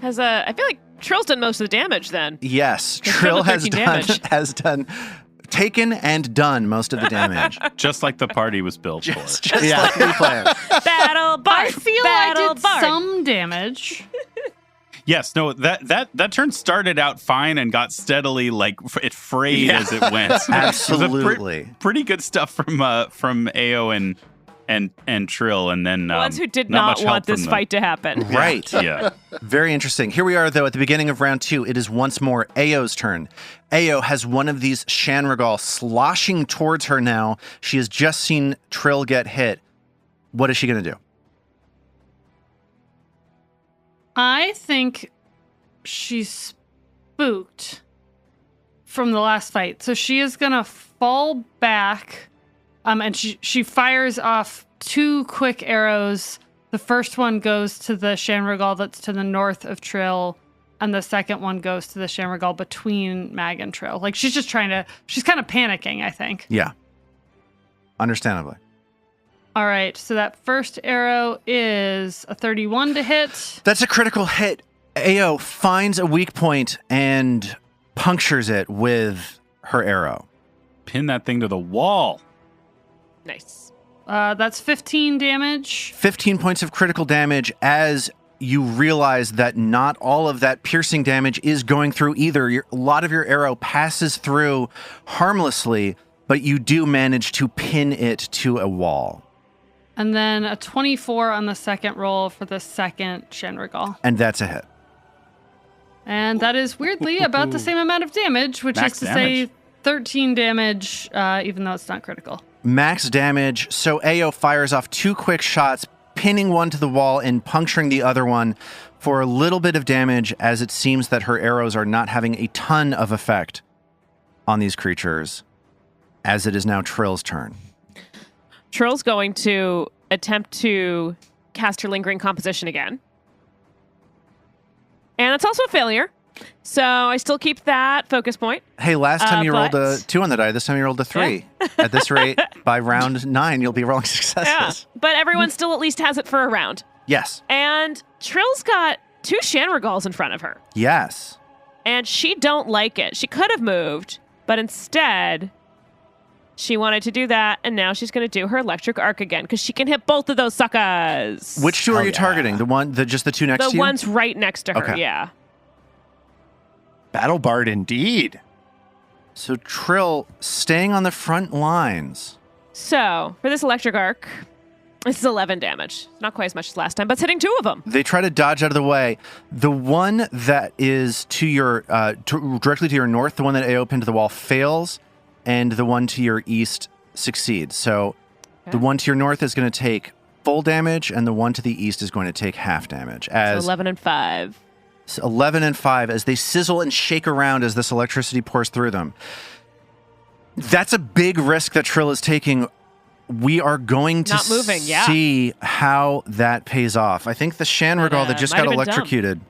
E: I feel like Tril's done most of the damage then.
B: Yes,
E: It's
B: Tril
E: double
B: has
E: 13
B: done,
E: damage.
B: has done, taken and done most of the damage.
C: Just like the party was built
B: just
C: for.
B: like we planned.
E: Battle Bard.
F: I feel I
E: Battle
F: did
E: Bard.
F: some damage.
C: Yes, no, that turn started out fine and got steadily it frayed as it went. It was
B: Absolutely.
C: pretty good stuff from Ao and Tril, and then
E: The ones who did
C: not
E: not
C: much help
E: want this
C: from
E: fight to happen.
B: Right.
C: Yeah.
B: Very interesting. Here we are, though, at the beginning of round 2. It is once more Ao's turn. Ao has one of these Shanrigal sloshing towards her now. She has just seen Tril get hit. What is she going to do?
F: I think she's spooked from the last fight. So she is going to fall back and she fires off 2 quick arrows. The first one goes to the Shanrigal that's to the north of Tril, and the second one goes to the Shanrigal between Mag and Tril. Like she's kind of panicking, I think.
B: Yeah. Understandably.
F: All right, so that first arrow is a 31 to hit.
B: That's a critical hit. Ao finds a weak point and punctures it with her arrow.
C: Pin that thing to the wall.
E: Nice.
F: That's 15 damage.
B: 15 points of critical damage as you realize that not all of that piercing damage is going through either. A lot of your arrow passes through harmlessly, but you do manage to pin it to a wall.
F: And then a 24 on the second roll for the second Shanrigal.
B: And that's a hit.
F: And that is weirdly about the same amount of damage, which
C: Max
F: is to
C: damage.
F: say 13 damage, even though it's not critical.
B: Max damage. So Ao fires off 2 quick shots, pinning one to the wall and puncturing the other one for a little bit of damage, as it seems that her arrows are not having a ton of effect on these creatures, as it is now Tril's turn.
E: Tril's going to attempt to cast her Lingering Composition again. And it's also a failure. So I still keep that focus point.
B: Hey, last time you rolled a
E: but-
B: 2 on the die, this time you rolled a 3. At this rate, by round 9, you'll be rolling successes.
E: Yeah. But everyone still at least has it for a round.
B: Yes.
E: And Trill's got 2 Shanrigals in front of her.
B: Yes.
E: And she don't like it. She could have moved, but instead she wanted to do that, and now she's going to do her electric arc again because she can hit both of those suckers.
B: Which 2 are you
D: yeah.
B: targeting? Just the 2 next
E: The
B: to you?
E: one's right next to her,
B: Okay.
E: yeah.
D: Battle Bard indeed.
B: So Trill staying on the front lines.
E: So for this electric arc, this is 11 damage. Not quite as much as last time, but it's hitting 2 of them.
B: They try to dodge out of the way. The one that is to your directly to your north, the one that Ao pinned to the wall, fails, and the one to your east succeeds. So the one to your north is going to take full damage, and the one to the east is going to take half damage.
E: So
B: As
E: 11 and 5.
B: 11 and 5 as they sizzle and shake around as this electricity pours through them. That's a big risk that Trill is taking. We are going to
E: Not moving, yeah.
B: see how that pays off. I think the Shanrigal that just
E: might
B: got
E: have been
B: electrocuted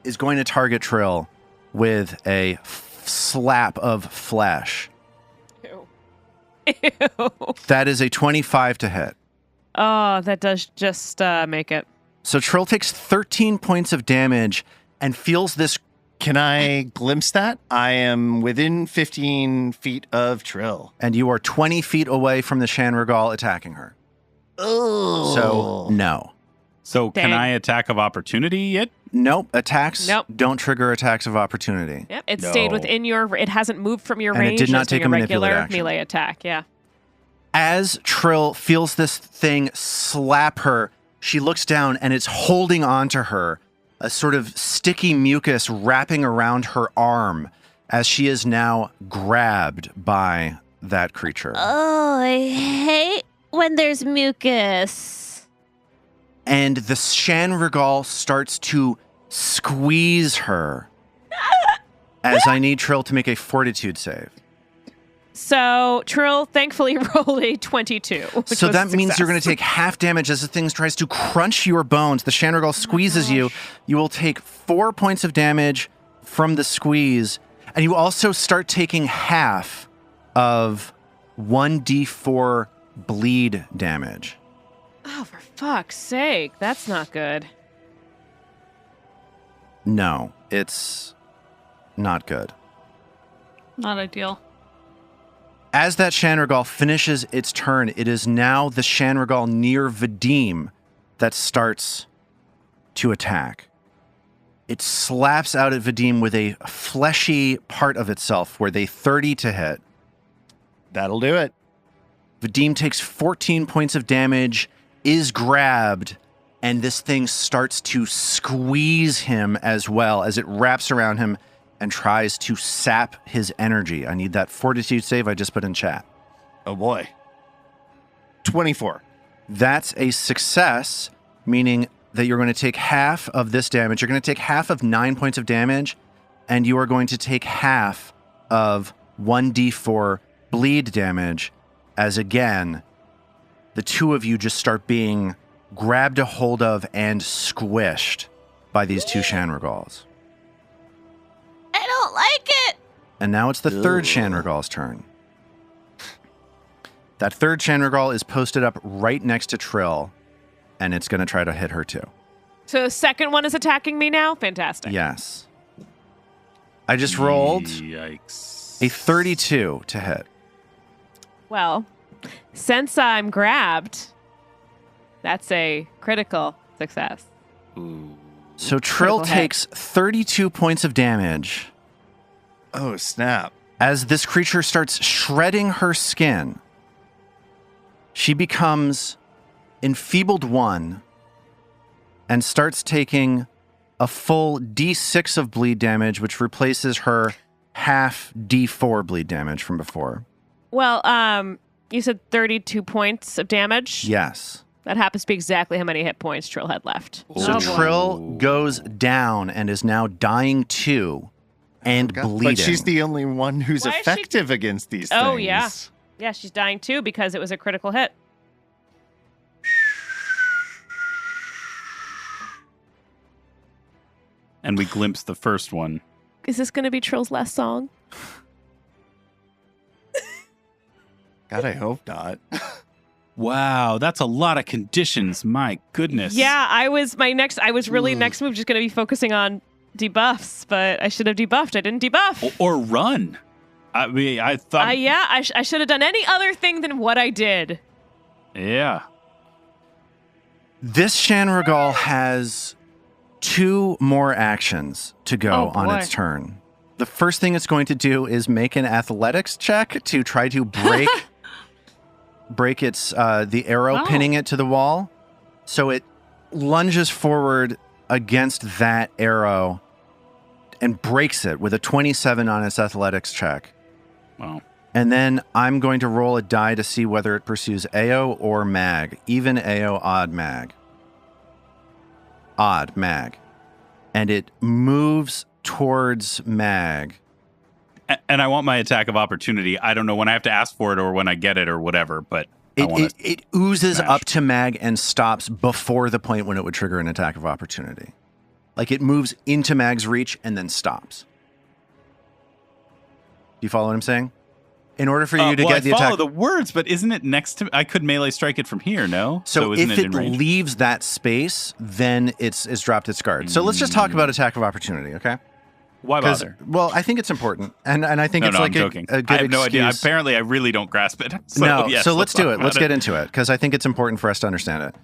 B: is going to target Trill with a slap of flesh.
E: Ew.
B: That is a 25 to hit.
E: Oh, that does just make it.
B: So Trill takes 13 points of damage and feels this.
D: Can I glimpse that? I am within 15 feet of Tril.
B: And you are 20 feet away from the Shanrigal attacking her.
D: Oh.
B: So, no.
C: So can
E: Dang.
C: I attack of opportunity yet?
B: Nope. Attacks
E: Nope.
B: don't trigger attacks of opportunity.
E: Yep, it stayed
C: No.
E: within your. It hasn't moved from your
B: And it
E: range.
B: did not
E: It's been
B: take a
E: your
B: manipulate
E: regular
B: action.
E: melee attack. Yeah.
B: As Trill feels this thing slap her, she looks down and it's holding onto her, a sort of sticky mucus wrapping around her arm as she is now grabbed by that creature.
G: Oh, I hate when there's mucus.
B: And the Shanrigal starts to squeeze her as I need Trill to make a fortitude save.
E: So Trill thankfully rolled a 22. Which
B: So
E: was
B: that
E: a
B: means you're going to
E: success.
B: take half damage as the thing tries to crunch your bones. The Shanrigal squeezes you. You will take 4 points of damage from the squeeze, and you also start taking half of 1d4 bleed damage.
E: Oh, for fuck's sake. That's not good.
B: No, it's not good.
F: Not ideal.
B: As that Shanrigal finishes its turn, it is now the Shanrigal near Vadim that starts to attack. It slaps out at Vadim with a fleshy part of itself worth a 30 to hit.
D: That'll do it.
B: Vadim takes 14 points of damage, is grabbed, and this thing starts to squeeze him as well as it wraps around him and tries to sap his energy. I need that fortitude save I just put in chat.
D: Oh boy. 24.
B: That's a success, meaning that you're going to take half of this damage. You're going to take half of 9 points of damage, and you are going to take half of 1d4 bleed damage as, again, the two of you just start being grabbed a hold of and squished by these two Shanrigals.
G: I don't like it.
B: And now it's the third Shanrigal's turn. That third Shanrigal is posted up right next to Tril, and it's going to try to hit her too.
E: So the second one is attacking me now? Fantastic.
B: Yes. I just rolled
C: Yikes.
B: a 32 to hit.
E: Well, since I'm grabbed, that's a critical success.
C: Ooh.
B: So Trill
E: Critical hit.
B: takes 32 points of damage
D: Oh, snap.
B: as this creature starts shredding her skin. She becomes enfeebled 1 and starts taking a full d6 of bleed damage, which replaces her half d4 bleed damage from before.
E: Well, you said 32 points of damage?
B: Yes.
E: That happens to be exactly how many hit points Trill had left.
B: So
F: Oh, boy.
B: Trill goes down and is now dying 2 and bleeding.
D: But she's the only one who's
E: Why is she-
D: effective against these things.
E: Oh, yeah. Yeah, she's dying too because it was a critical hit.
C: And we glimpse the first one.
E: Is this going to be Trill's last song?
D: God, I hope not.
C: Wow, that's a lot of conditions. My goodness.
E: Yeah, I was next move just going to be focusing on debuffs, but I should have debuffed. I didn't debuff.
C: Or run. I mean, I thought.
E: I should have done any other thing than what I did.
C: Yeah.
B: This Shanrigal has 2 more actions to go
F: Oh,
B: on
F: boy.
B: its turn. The first thing it's going to do is make an athletics check to try to break its the arrow
F: Oh.
B: pinning it to the wall. So it lunges forward against that arrow and breaks it with a 27 on its athletics check.
C: Wow.
B: And then I'm going to roll a die to see whether it pursues AO or mag. Even AO, odd mag. Odd mag. And it moves towards mag.
C: And I want my attack of opportunity. I don't know when I have to ask for it or when I get it or whatever, but I want
B: It oozes
C: smash.
B: up to mag and stops before the point when it would trigger an attack of opportunity. Like it moves into mag's reach and then stops. Do you follow what I'm saying? In order for you to get the
C: I follow
B: attack.
C: the words, but isn't it next to? I could melee strike it from here. No.
B: So
C: isn't
B: if
C: it
B: it
C: in range?
B: leaves that space, then it's dropped its guard. So let's just talk about attack of opportunity, okay?
C: Why
B: 'Cause-
C: bother?
B: Well, I think it's important, and I think
C: No,
B: it's
C: no,
B: like
C: I'm joking.
B: a good
C: I have no idea.
B: excuse.
C: Apparently, I really don't grasp it. So,
B: No,
C: yes,
B: so let's do
C: talk
B: it.
C: about
B: Let's get into it because I think it's important for us to understand it.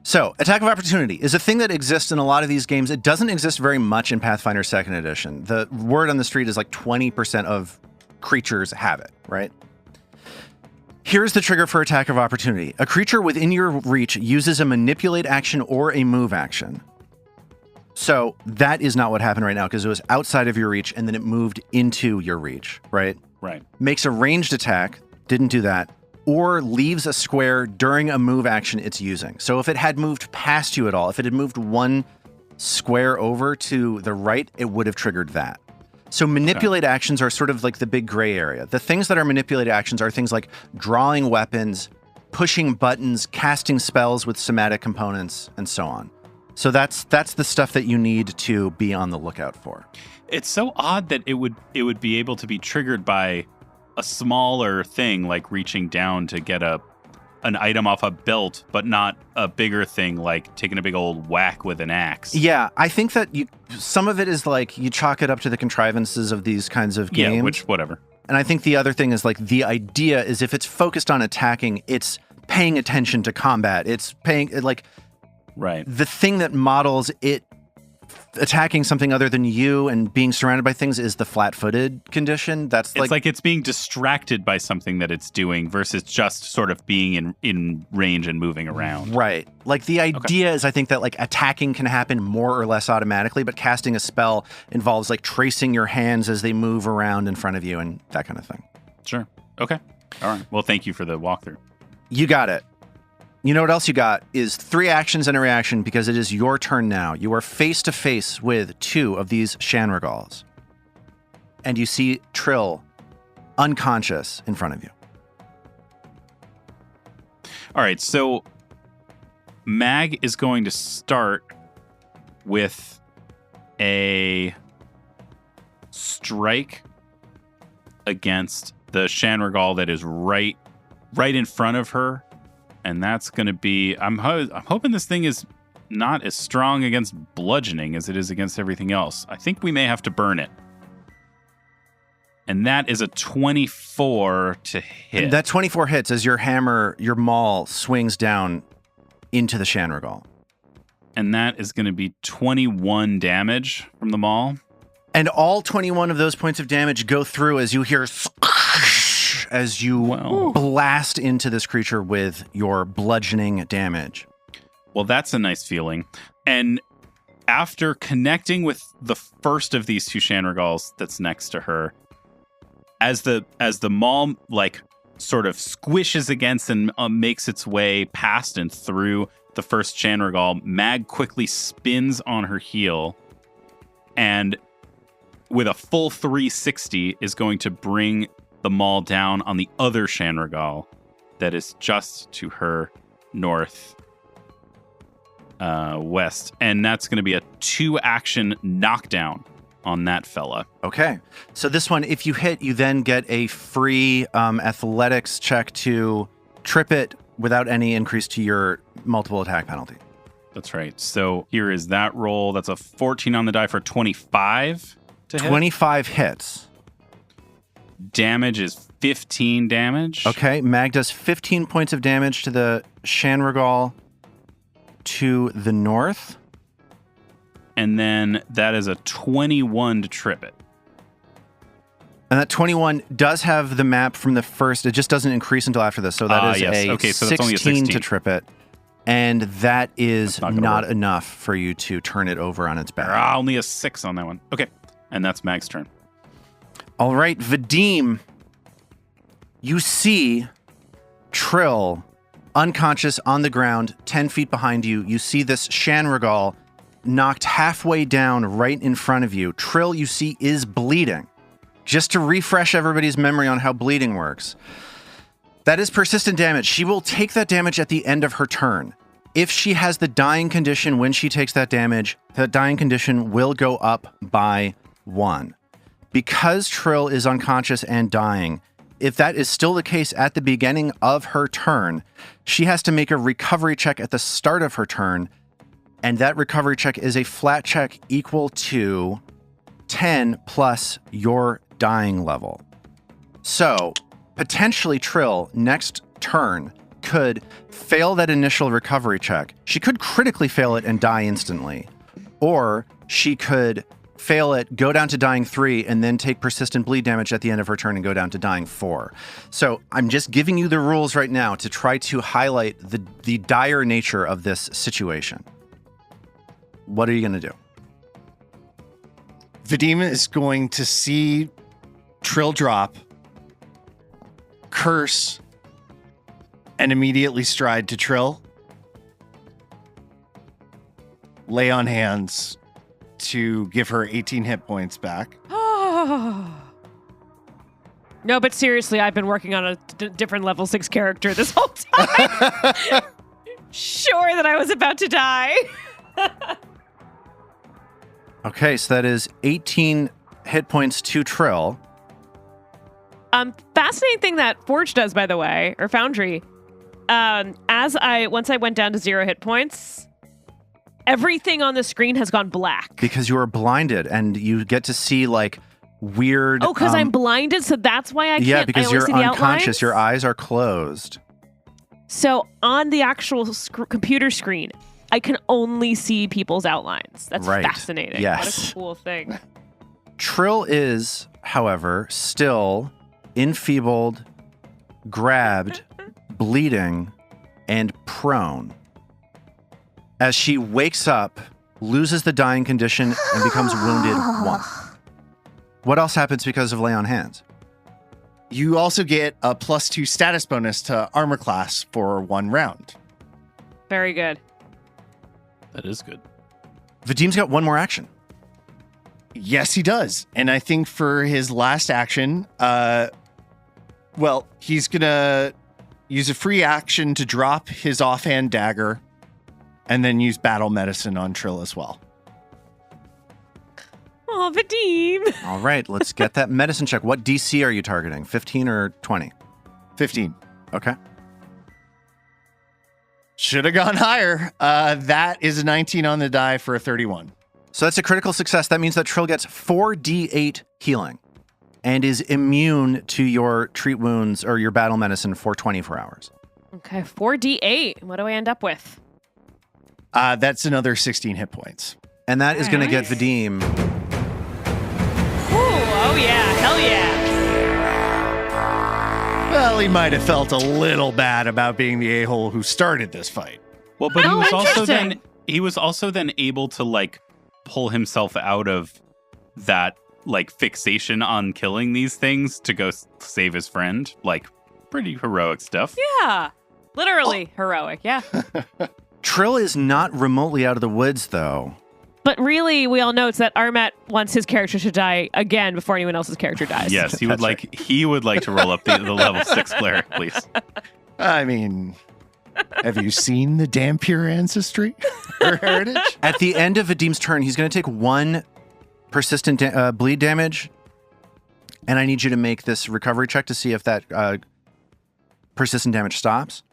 B: So, attack of opportunity is a thing that exists in a lot of these games. It doesn't exist very much in Pathfinder 2nd Edition. The word on the street is like 20% of creatures have it, right? Here's the trigger for attack of opportunity. A creature within your reach uses a manipulate action or a move action. So that is not what happened right now because it was outside of your reach and then it moved into your reach, right?
C: Right.
B: Makes a ranged attack, didn't do that, or leaves a square during a move action it's using. So if it had moved past you at all, if it had moved 1 square over to the right, it would have triggered that. So manipulate actions are sort of like the big gray area. The things that are manipulate actions are things like drawing weapons, pushing buttons, casting spells with somatic components, and so on. So that's the stuff that you need to be on the lookout for.
C: It's so odd that it would be able to be triggered by a smaller thing like reaching down to get an item off a belt, but not a bigger thing like taking a big old whack with an axe.
B: Yeah, I think that some of it is like you chalk it up to the contrivances of these kinds of games.
C: Yeah, which whatever.
B: And I think the other thing is like the idea is if it's focused on attacking, it's paying attention to combat. It's paying like
C: right.
B: The thing that models it attacking something other than you and being surrounded by things is the flat-footed condition. That's
C: it's like it's being distracted by something that it's doing versus just sort of being in range and moving around.
B: Right. Like the idea is I think that like attacking can happen more or less automatically, but casting a spell involves like tracing your hands as they move around in front of you and that kind of thing.
C: Sure. Okay. All right. Well, thank you for the walkthrough.
B: You got it. You know what else you got is 3 actions and a reaction because it is your turn now. You are face to face with 2 of these Shanregals. And you see Tril unconscious in front of you.
C: All right. So Mag is going to start with a strike against the Shanregal that is right in front of her. And that's going to be, I'm hoping this thing is not as strong against bludgeoning as it is against everything else. I think we may have to burn it. And that is a 24 to hit.
B: That 24 hits as your hammer, your maul swings down into the Shanregal.
C: And that is going to be 21 damage from the maul.
B: And all 21 of those points of damage go through as you hear as you blast into this creature with your bludgeoning damage.
C: Well, that's a nice feeling. And after connecting with the first of these 2 Shanregals that's next to her, as the maul like sort of squishes against and makes its way past and through the first Shanregal, Mag quickly spins on her heel and with a full 360 is going to bring the maul down on the other Shanregal that is just to her north west. And that's going to be a 2-action knockdown on that fella.
B: Okay. So this one, if you hit, you then get a free athletics check to trip it without any increase to your multiple attack penalty.
C: That's right. So here is that roll. That's a 14 on the die for 25 to hit.
B: 25 hits.
C: Damage is 15 damage.
B: Okay, Mag does 15 points of damage to the Shanregal to the north.
C: And then that is a 21 to trip it.
B: And that 21 does have the map from the first. It just doesn't increase until after this. So that is
C: so that's only a 16
B: to trip it. And that is
C: not
B: not
C: work.
B: enough for you to turn it over on its back.
C: Only a 6 on that one. Okay. And that's Mag's turn.
B: All right, Vadim, you see Tril unconscious on the ground, 10 feet behind you. You see this Shanregal knocked halfway down right in front of you. Tril, you see, is bleeding. Just to refresh everybody's memory on how bleeding works. That is persistent damage. She will take that damage at the end of her turn. If she has the dying condition when she takes that damage, that dying condition will go up by 1. Because Tril is unconscious and dying, if that is still the case at the beginning of her turn, she has to make a recovery check at the start of her turn, and that recovery check is a flat check equal to 10 plus your dying level. So, potentially Tril, next turn, could fail that initial recovery check. She could critically fail it and die instantly. Or she could fail it, go down to dying 3, and then take persistent bleed damage at the end of her turn and go down to dying 4. So I'm just giving you the rules right now to try to highlight the dire nature of this situation. What are you going to do?
D: Vadim is going to see Tril drop, curse, and immediately stride to Tril. Lay on hands to give her 18 hit points back.
E: No, but seriously, I've been working on a different level 6 character this whole time. Sure that I was about to die.
B: Okay, so that is 18 hit points to Tril.
E: Fascinating thing that Forge does, by the way, or Foundry. Once I went down to 0 hit points, everything on the screen has gone black.
B: Because you are blinded and you get to see like weird.
E: Oh, because I'm blinded, so that's why I can't.
B: Yeah, because
E: I only
B: you're
E: see the
B: unconscious.
E: outlines?
B: Your eyes are closed.
E: So on the actual computer screen, I can only see people's outlines. That's
B: Right.
E: fascinating.
B: Yes.
E: What a cool thing.
B: Tril is, however, still enfeebled, grabbed, bleeding, and prone. As she wakes up, loses the dying condition, and becomes wounded 1. What else happens because of lay on hands?
D: You also get a +2 status bonus to armor class for 1 round.
E: Very good.
C: That is good.
B: Vadim's got 1 more action.
D: Yes, he does. And I think for his last action, he's going to use a free action to drop his offhand dagger and then use battle medicine on Tril as well.
E: Oh, Vadim.
B: All right, let's get that medicine check. What DC are you targeting? 15 or 20?
D: 15.
B: Okay.
D: Should have gone higher. That is a 19 on the die for a 31.
B: So that's a critical success. That means that Tril gets 4d8 healing and is immune to your treat wounds or your battle medicine for 24 hours.
E: Okay, 4d8. What do I end up with?
D: That's another 16 hit points.
B: And that is going to get
E: Nice.
B: Vadim.
E: Oh yeah, hell yeah.
D: Well, he might have felt a little bad about being the a-hole who started this fight.
C: Well, but
F: Oh, interesting.
C: he was also then able to like pull himself out of that like fixation on killing these things to go save his friend. Like pretty heroic stuff.
E: Yeah. Literally heroic, yeah.
B: Tril is not remotely out of the woods, though.
E: But really, we all know it's that Armat wants his character to die again before anyone else's character dies.
C: Yes, he would like to roll up the level 6 cleric, please.
D: I mean, have you seen the damn pure ancestry or heritage?
B: At the end of Vadim's turn, he's going to take 1 persistent bleed damage. And I need you to make this recovery check to see if that persistent damage stops.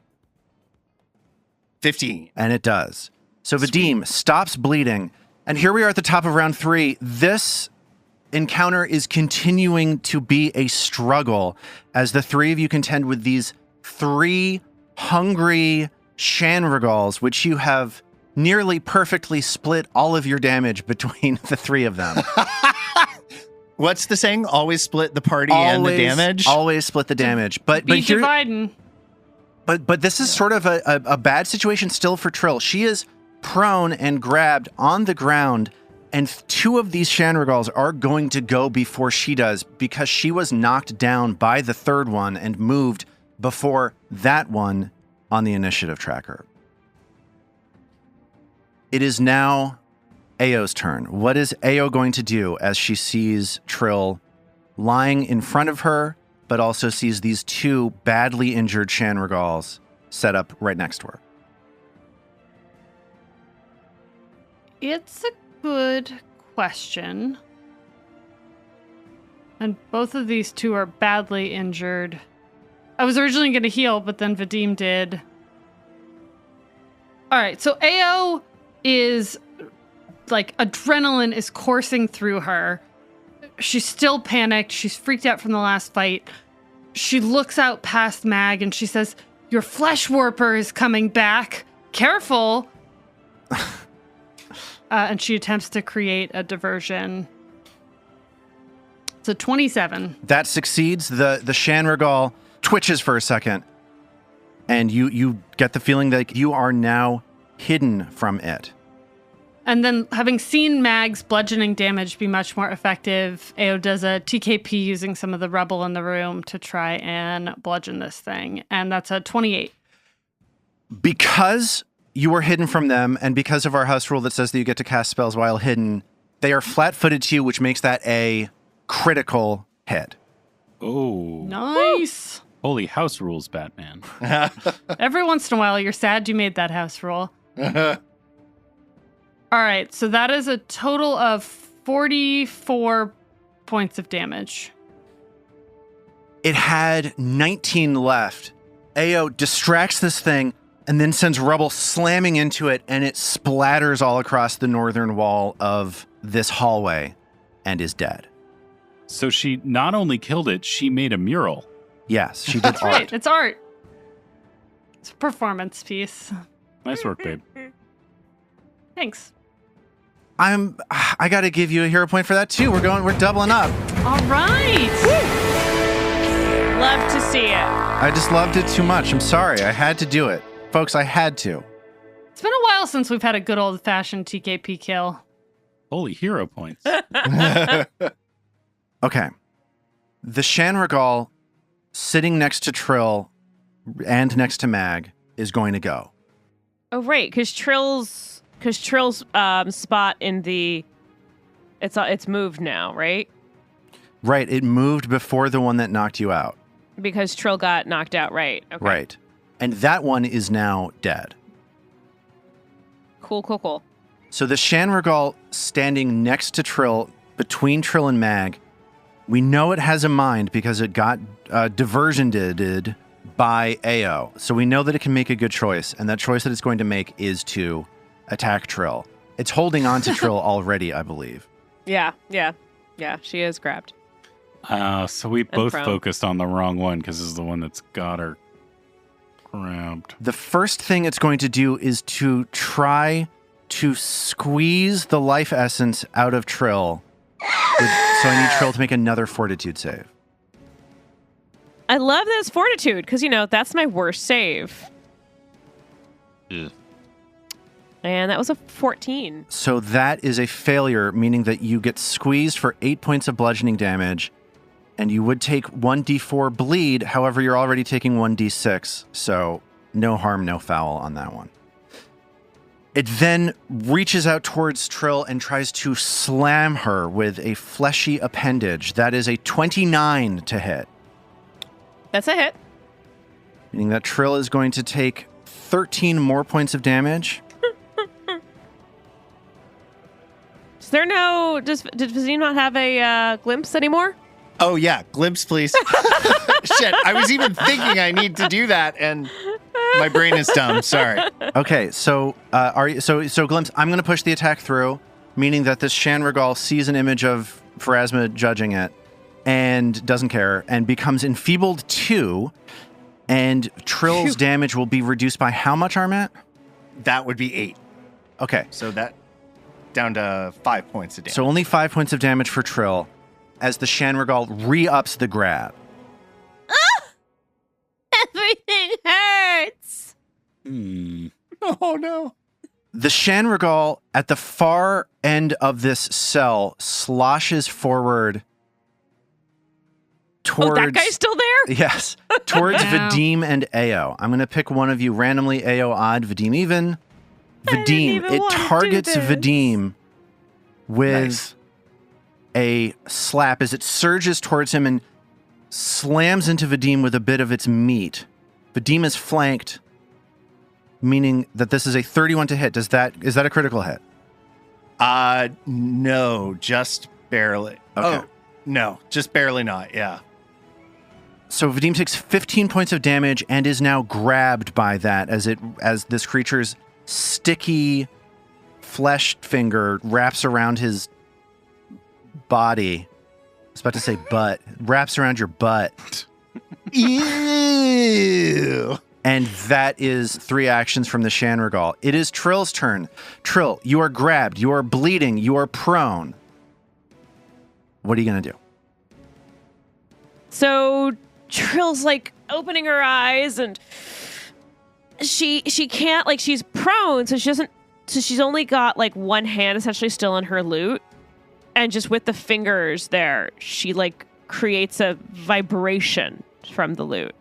D: 15.
B: And it does. So Vadim stops bleeding. And here we are at the top of round 3. This encounter is continuing to be a struggle as the 3 of you contend with these 3 hungry Shanrigals, which you have nearly perfectly split all of your damage between the 3 of them.
D: What's the saying? Always split the party and the damage?
B: Always split the damage. But
F: Be
B: here,
F: dividing.
B: But this is sort of a bad situation still for Tril. She is prone and grabbed on the ground, and 2 of these Shanrigals are going to go before she does because she was knocked down by the 3rd one and moved before that one on the initiative tracker. It is now Ao's turn. What is Ao going to do as she sees Tril lying in front of her, but also sees these 2 badly injured Shanrigals set up right next to her?
F: It's a good question. And both of these 2 are badly injured. I was originally going to heal, but then Vadim did. All right, so Ao is like adrenaline is coursing through her. She's still panicked. She's freaked out from the last fight. She looks out past Mag and she says, "Your flesh warper is coming back. Careful." And she attempts to create a diversion. It's a 27.
B: That succeeds. The Shanrigal twitches for a second, and you get the feeling that you are now hidden from it.
F: And then, having seen Mag's bludgeoning damage be much more effective, Ao does a TKP using some of the rubble in the room to try and bludgeon this thing. And that's a 28.
B: Because you are hidden from them, and because of our house rule that says that you get to cast spells while hidden, they are flat-footed to you, which makes that a critical hit.
C: Oh.
F: Nice.
C: Holy house rules, Batman.
F: Every once in a while, you're sad you made that house rule. All right, so that is a total of 44 points of damage.
B: It had 19 left. Ao distracts this thing and then sends rubble slamming into it, and it splatters all across the northern wall of this hallway and is dead.
C: So she not only killed it, she made a mural.
B: Yes, she did
F: That's
B: art.
F: right, it's art. It's a performance piece.
C: Nice work, babe.
F: Thanks.
B: I got to give you a hero point for that too. We're doubling up.
F: All right.
E: Love to see it.
B: I just loved it too much. I'm sorry. I had to do it. Folks, I had to.
F: It's been a while since we've had a good old-fashioned TKP kill.
C: Holy hero points.
B: Okay. The Shanrigal sitting next to Tril and next to Mag is going to go.
E: Oh, right, because Tril's spot in the it's moved now, right?
B: Right. It moved before the one that knocked you out.
E: Because Tril got knocked out, right? Okay.
B: Right. And that one is now dead.
E: Cool.
B: So the Shanrigal standing next to Tril, between Tril and Mag, we know it has a mind because it got diversioned by Ao. So we know that it can make a good choice, and that choice that it's going to make is to attack Tril. It's holding on to Tril already, I believe.
E: Yeah, she is grabbed.
C: So we both
E: prone.
C: focused on the wrong one because this is the one that's got her grabbed.
B: The first thing it's going to do is to try to squeeze the life essence out of Tril. So I need Tril to make another fortitude save.
E: I love this fortitude because, that's my worst save.
C: Ugh.
E: And that was a 14.
B: So that is a failure, meaning that you get squeezed for 8 points of bludgeoning damage, and you would take 1d4 bleed. However, you're already taking 1d6, so no harm, no foul on that one. It then reaches out towards Tril and tries to slam her with a fleshy appendage. That is a 29 to hit,
E: That's a hit.
B: meaning that Tril is going to take 13 more points of damage.
E: Is there no... Does he not have a glimpse anymore?
D: Oh, yeah. Glimpse, please. Shit. I was even thinking I need to do that, and my brain is dumb. Sorry.
B: Okay, so Glimpse, I'm going to push the attack through, meaning that this Shanrigal sees an image of Pharasma judging it and doesn't care and becomes enfeebled 2, and Tril's damage will be reduced by how much, Armat?
D: That would be 8.
B: Okay,
D: So that down to 5 points a damage.
B: so only 5 points of damage for Tril as the Shanrigal re-ups the grab.
G: Everything hurts.
D: Oh, no.
B: The Shanrigal at the far end of this cell sloshes forward towards...
E: Oh, that guy's still there?
B: Yes, towards
F: Wow.
B: Vadim and Ao. I'm going to pick one of you randomly, Ao odd, Vadim even. Vadim,
E: even
B: it
E: wanna do
B: targets
E: this.
B: Vadim with
D: Nice.
B: a slap as it surges towards him and slams into Vadim with a bit of its meat. Vadim is flanked, meaning that this is a 31 to hit. Is that a critical hit?
D: No, just barely.
B: Okay.
D: Oh, no, just barely not. Yeah.
B: So Vadim takes 15 points of damage and is now grabbed by that as this creature's sticky flesh finger wraps around his body. I was about to say butt. Wraps around your butt.
D: Ew.
B: And that is 3 actions from the Shanrigal. It is Tril's turn. Tril, you are grabbed. You are bleeding. You are prone. What are you going to do?
E: So Tril's opening her eyes and she can't, she's prone, so she's only got one hand essentially still on her loot. And just with the fingers there, she creates a vibration from the loot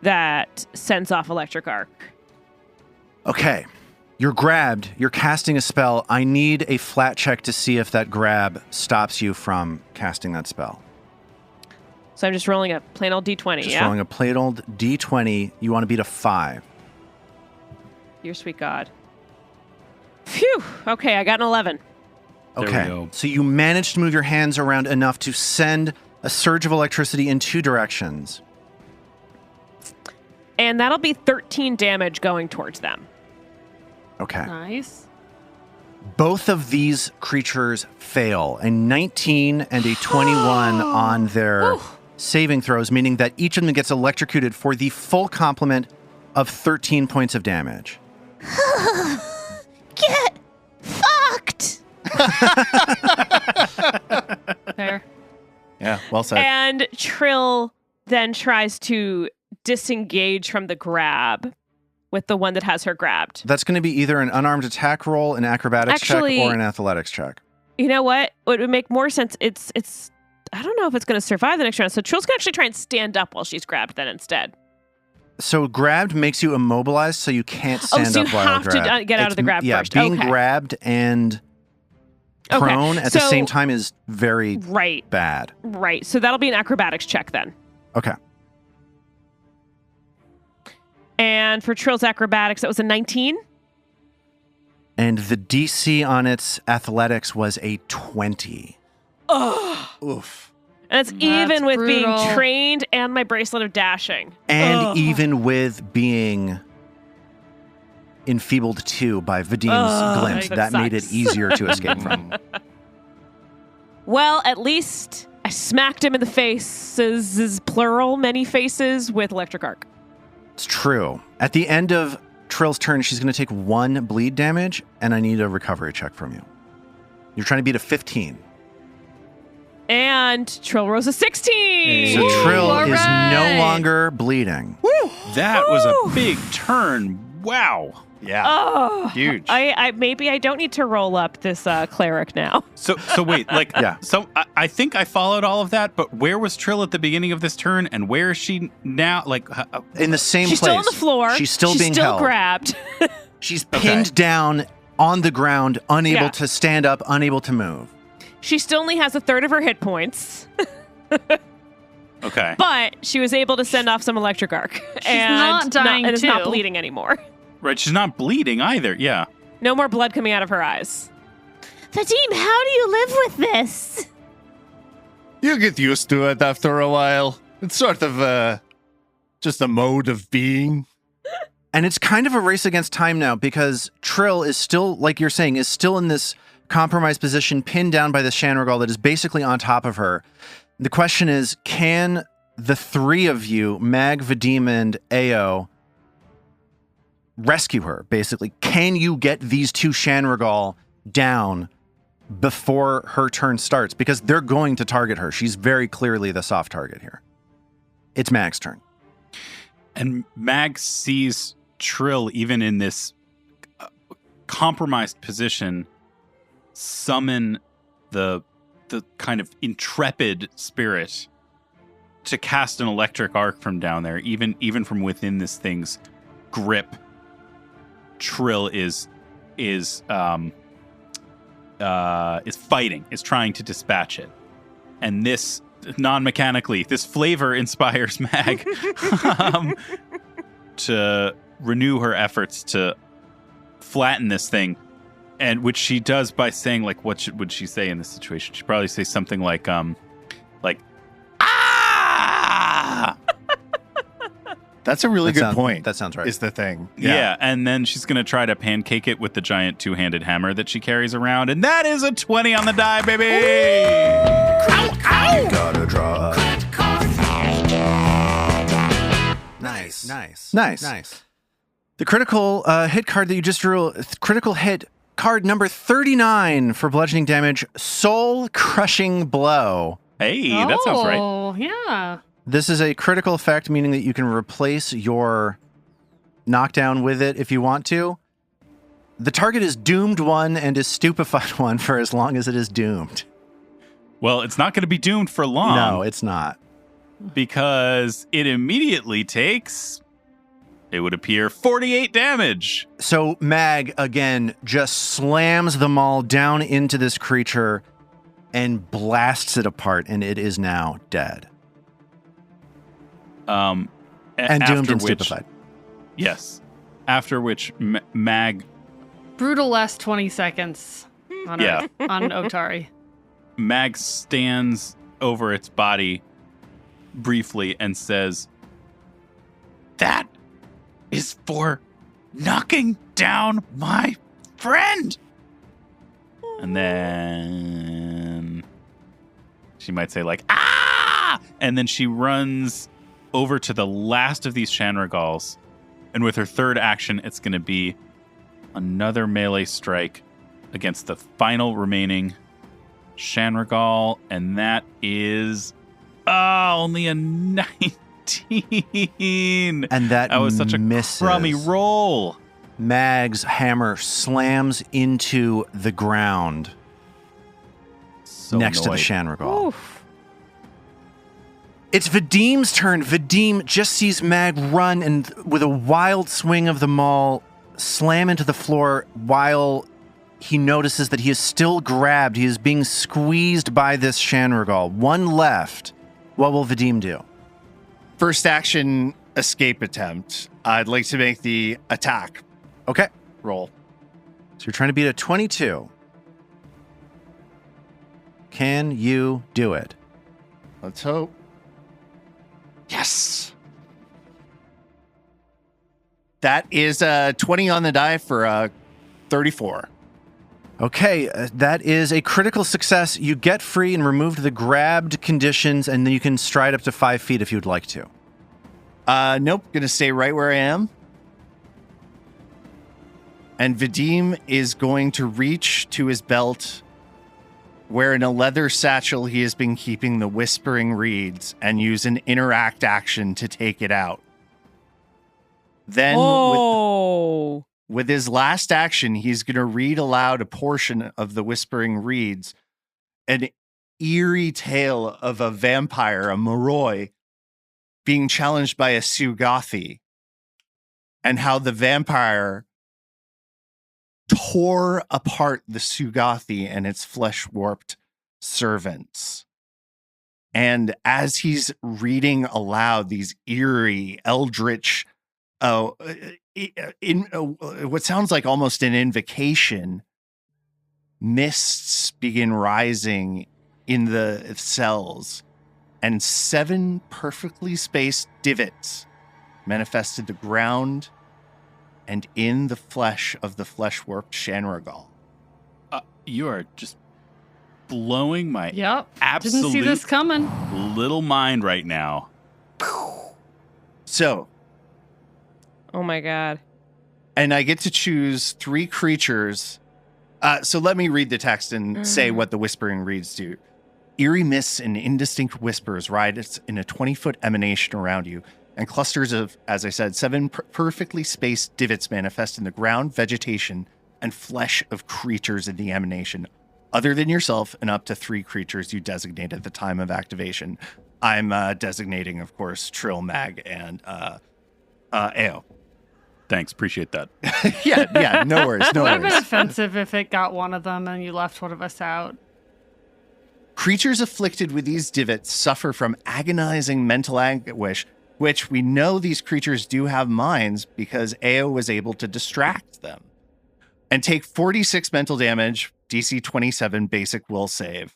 E: that sends off electric arc.
B: Okay. You're grabbed. You're casting a spell. I need a flat check to see if that grab stops you from casting that spell.
E: So I'm just rolling a plain old D20,
B: Just
E: yeah?
B: rolling a plain old D20. You want to beat a 5.
E: Your sweet God. Phew. Okay, I got an 11.
C: There we
B: Okay.
C: go.
B: So you managed to move your hands around enough to send a surge of electricity in two directions.
E: And that'll be 13 damage going towards them.
B: Okay.
F: Nice.
B: Both of these creatures fail, a 19 and a 21 on their saving throws, meaning that each of them gets electrocuted for the full complement of 13 points of damage.
G: Get fucked.
F: There.
D: Yeah, well said.
E: And Tril then tries to disengage from the grab with the one that has her grabbed.
B: That's going to be either an unarmed attack roll, an acrobatics
E: Actually-
B: check, or an athletics check.
E: You know what? What would make more sense? It's. I don't know if it's going to survive the next round. So Tril's going to actually try and stand up while she's grabbed then instead.
B: So grabbed makes you immobilized, so you can't stand
E: so you
B: up while
E: have to
B: grabbed.
E: get out of the grab
B: yeah,
E: first.
B: being
E: Okay.
B: grabbed and
E: Okay,
B: prone at the
E: so-
B: same time is very
E: Right.
B: bad.
E: Right. So that'll be an acrobatics check then.
B: Okay.
E: And for Tril's acrobatics, that was a 19.
B: And the DC on its athletics was a 20.
D: Oof.
E: And it's
F: That's
E: even with
F: brutal.
E: being trained and my bracelet of dashing.
B: And
E: Ugh.
B: even with being enfeebled too by Vadim's glint,
E: that
B: that made it
E: sucks.
B: easier to escape from.
E: Well, at least I smacked him in the faces, is plural, many faces, with electric arc.
B: It's true. At the end of Tril's turn, she's going to take 1 bleed damage, and I need a recovery check from you. You're trying to beat a 15.
E: And Trill rolls a 16.
B: So Trill
F: all
B: is
F: right.
B: no longer bleeding.
C: That was a big turn. Wow.
D: Yeah.
E: Oh,
D: Huge.
E: I maybe I don't need to roll up this cleric now.
C: So wait, like,
B: Yeah.
C: So I think I followed all of that, but where was Trill at the beginning of this turn, and where is she now? Like,
B: In the same
E: She's
B: place.
E: still on the floor.
B: She's still being
E: still
B: held.
E: grabbed.
B: She's pinned down on the ground, unable
E: Yeah.
B: to stand up, unable to move.
E: She still only has a third of her hit points,
C: okay,
E: but she was able to send off some electric arc. She's
F: not dying
E: and is not
F: too.
E: bleeding anymore.
C: right? She's not bleeding either. Yeah.
E: No more blood coming out of her eyes.
G: Vadim, how do you live with this?
D: You get used to it after a while. It's sort of just a mode of being.
B: And it's kind of a race against time now because Trill is still, like you're saying, is still in this compromised position, pinned down by the Shanrigal that is basically on top of her. The question is, can the three of you, Mag, Vadim, and Ao, rescue her, basically? Can you get these two Shanrigal down before her turn starts? Because they're going to target her. She's very clearly the soft target here. It's Mag's turn.
C: And Mag sees Trill, even in this compromised position, summon the kind of intrepid spirit to cast an electric arc from down there, even from within this thing's grip. Trill is fighting, is trying to dispatch it, and this non-mechanically, this flavor inspires Mag to renew her efforts to flatten this thing, and which she does by saying, like, would she say in this situation? She'd probably say something like ah.
D: That's a really good point.
B: That sounds right.
D: Is the thing.
C: Yeah, and then she's going to try to pancake it with the giant two-handed hammer that she carries around, and that is a 20 on the die, baby!
B: You gotta draw. Nice. The critical hit card that you just drew, critical hit card number 39 for bludgeoning damage, Soul Crushing Blow.
C: Hey, that sounds right.
F: Oh, yeah.
B: This is a critical effect, meaning that you can replace your knockdown with it if you want to. The target is doomed one and is stupefied one for as long as it is doomed.
C: Well, it's not going to be doomed for long.
B: No, it's not.
C: Because it immediately takes, it would appear, 48 damage.
B: So Mag, again, just slams the maul down into this creature and blasts it apart, and it is now dead.
C: And
B: And doomed and stupefied.
C: Yes. After which Mag
F: brutal last 20 seconds on Otari.
C: Mag stands over its body briefly and says, "That is for knocking down my friend." And then she might say like, "Ah!" And then she runs over to the last of these Shanrigals. And with her third action, it's going to be another melee strike against the final remaining Shanrigal. And that is only a 19.
B: And that
C: was such a
B: misses.
C: crummy roll.
B: Mag's hammer slams into the ground
C: So
B: next
C: annoyed.
B: to the Shanrigal.
E: Oof.
B: It's Vadim's turn. Vadim just sees Mag run and with a wild swing of the maul slam into the floor while he notices that he is still grabbed. He is being squeezed by this Shanrigal. One left. What will Vadim do?
D: First action, escape attempt. I'd like to make the attack
B: Okay.
D: roll.
B: So you're trying to beat a 22. Can you do it?
D: Let's hope. Yes. That is 20 on the die for 34.
B: Okay, that is a critical success. You get free and remove the grabbed conditions, and then you can stride up to 5 feet if you'd like to.
D: Nope, gonna stay right where I am. And Vadim is going to reach to his belt, where in a leather satchel he has been keeping the Whispering Reeds, and use an interact action to take it out. Then with his last action, he's going to read aloud a portion of the Whispering Reeds, an eerie tale of a vampire, a Moroi, being challenged by a Sugathi, and how the vampire tore apart the Sugathi and its flesh-warped servants. And as he's reading aloud these eerie, eldritch, what sounds like almost an invocation, mists begin rising in the cells, and 7 perfectly spaced divots manifest in the ground and in the flesh of the flesh-warped Shanrigal.
C: You are just blowing my
F: Yep.
C: absolute
F: Didn't see this coming.
C: little mind right now.
D: So,
E: Oh my god.
D: and I get to choose 3 creatures. So let me read the text and say what the Whispering Reeds do. Eerie mists and indistinct whispers rise in a 20-foot emanation around you, and clusters of, as I said, 7 perfectly spaced divots manifest in the ground, vegetation, and flesh of creatures in the emanation, other than yourself, and up to 3 creatures you designate at the time of activation. I'm designating, of course, Tril, Mag, and Ao.
C: Thanks, appreciate that.
D: Yeah, no worries, no
F: It would have been
D: worries.
F: offensive if it got one of them and you left one of us out.
D: Creatures afflicted with these divots suffer from agonizing mental anguish, which we know these creatures do have minds because Ao was able to distract them, and take 46 mental damage, DC 27 basic will save.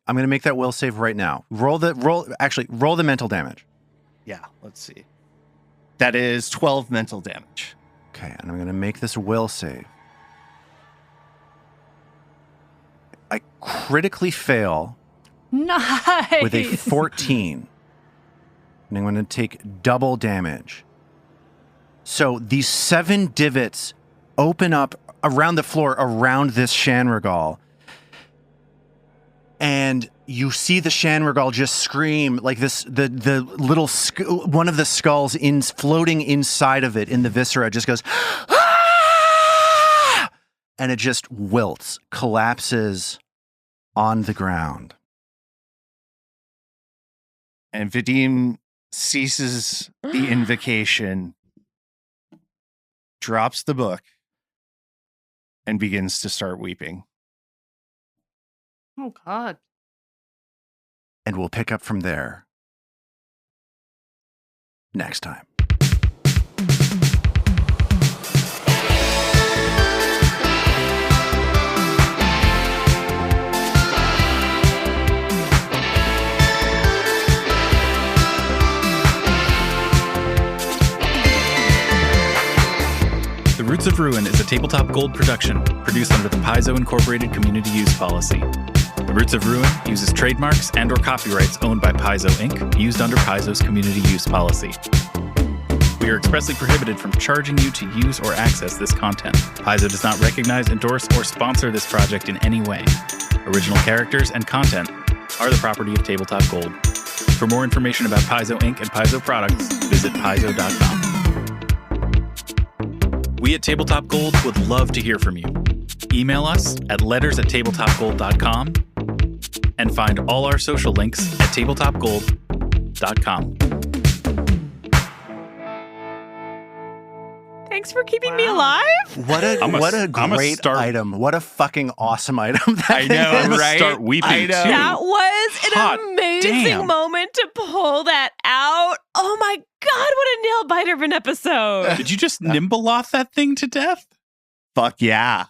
B: I'm going to make that will save right now. Roll the mental damage.
D: Yeah, let's see. That is 12 mental damage.
B: Okay, and I'm going to make this will save. I critically fail
F: Nice.
B: with a 14. And I'm going to take double damage. So these 7 divots open up around the floor around this Shanrigal. And you see the Shanrigal just scream like this. The little one of the skulls floating inside of it in the viscera just goes, "Ah!" And it just wilts, collapses on the ground.
D: And Vadim ceases the invocation, drops the book, and begins to start weeping.
F: Oh, God.
B: And we'll pick up from there next time.
A: The Roots of Ruin is a Tabletop Gold production produced under the Paizo Incorporated Community Use Policy. The Roots of Ruin uses trademarks and/or copyrights owned by Paizo Inc., used under Paizo's Community Use Policy. We are expressly prohibited from charging you to use or access this content. Paizo does not recognize, endorse, or sponsor this project in any way. Original characters and content are the property of Tabletop Gold. For more information about Paizo Inc. and Paizo products, visit paizo.com. We at Tabletop Gold would love to hear from you. Email us at letters@tabletopgold.com and find all our social links at tabletopgold.com.
E: Thanks for keeping me alive.
B: What a great item. What a fucking awesome item that
D: I know,
B: is.
C: I'm gonna
D: right?
C: start weeping
D: I know.
C: too.
E: That was
C: Hot
E: an amazing
C: damn.
E: moment to pull that out. Oh my God, what a nail biter of an episode.
C: Did you just nimble off that thing to death?
D: Fuck yeah.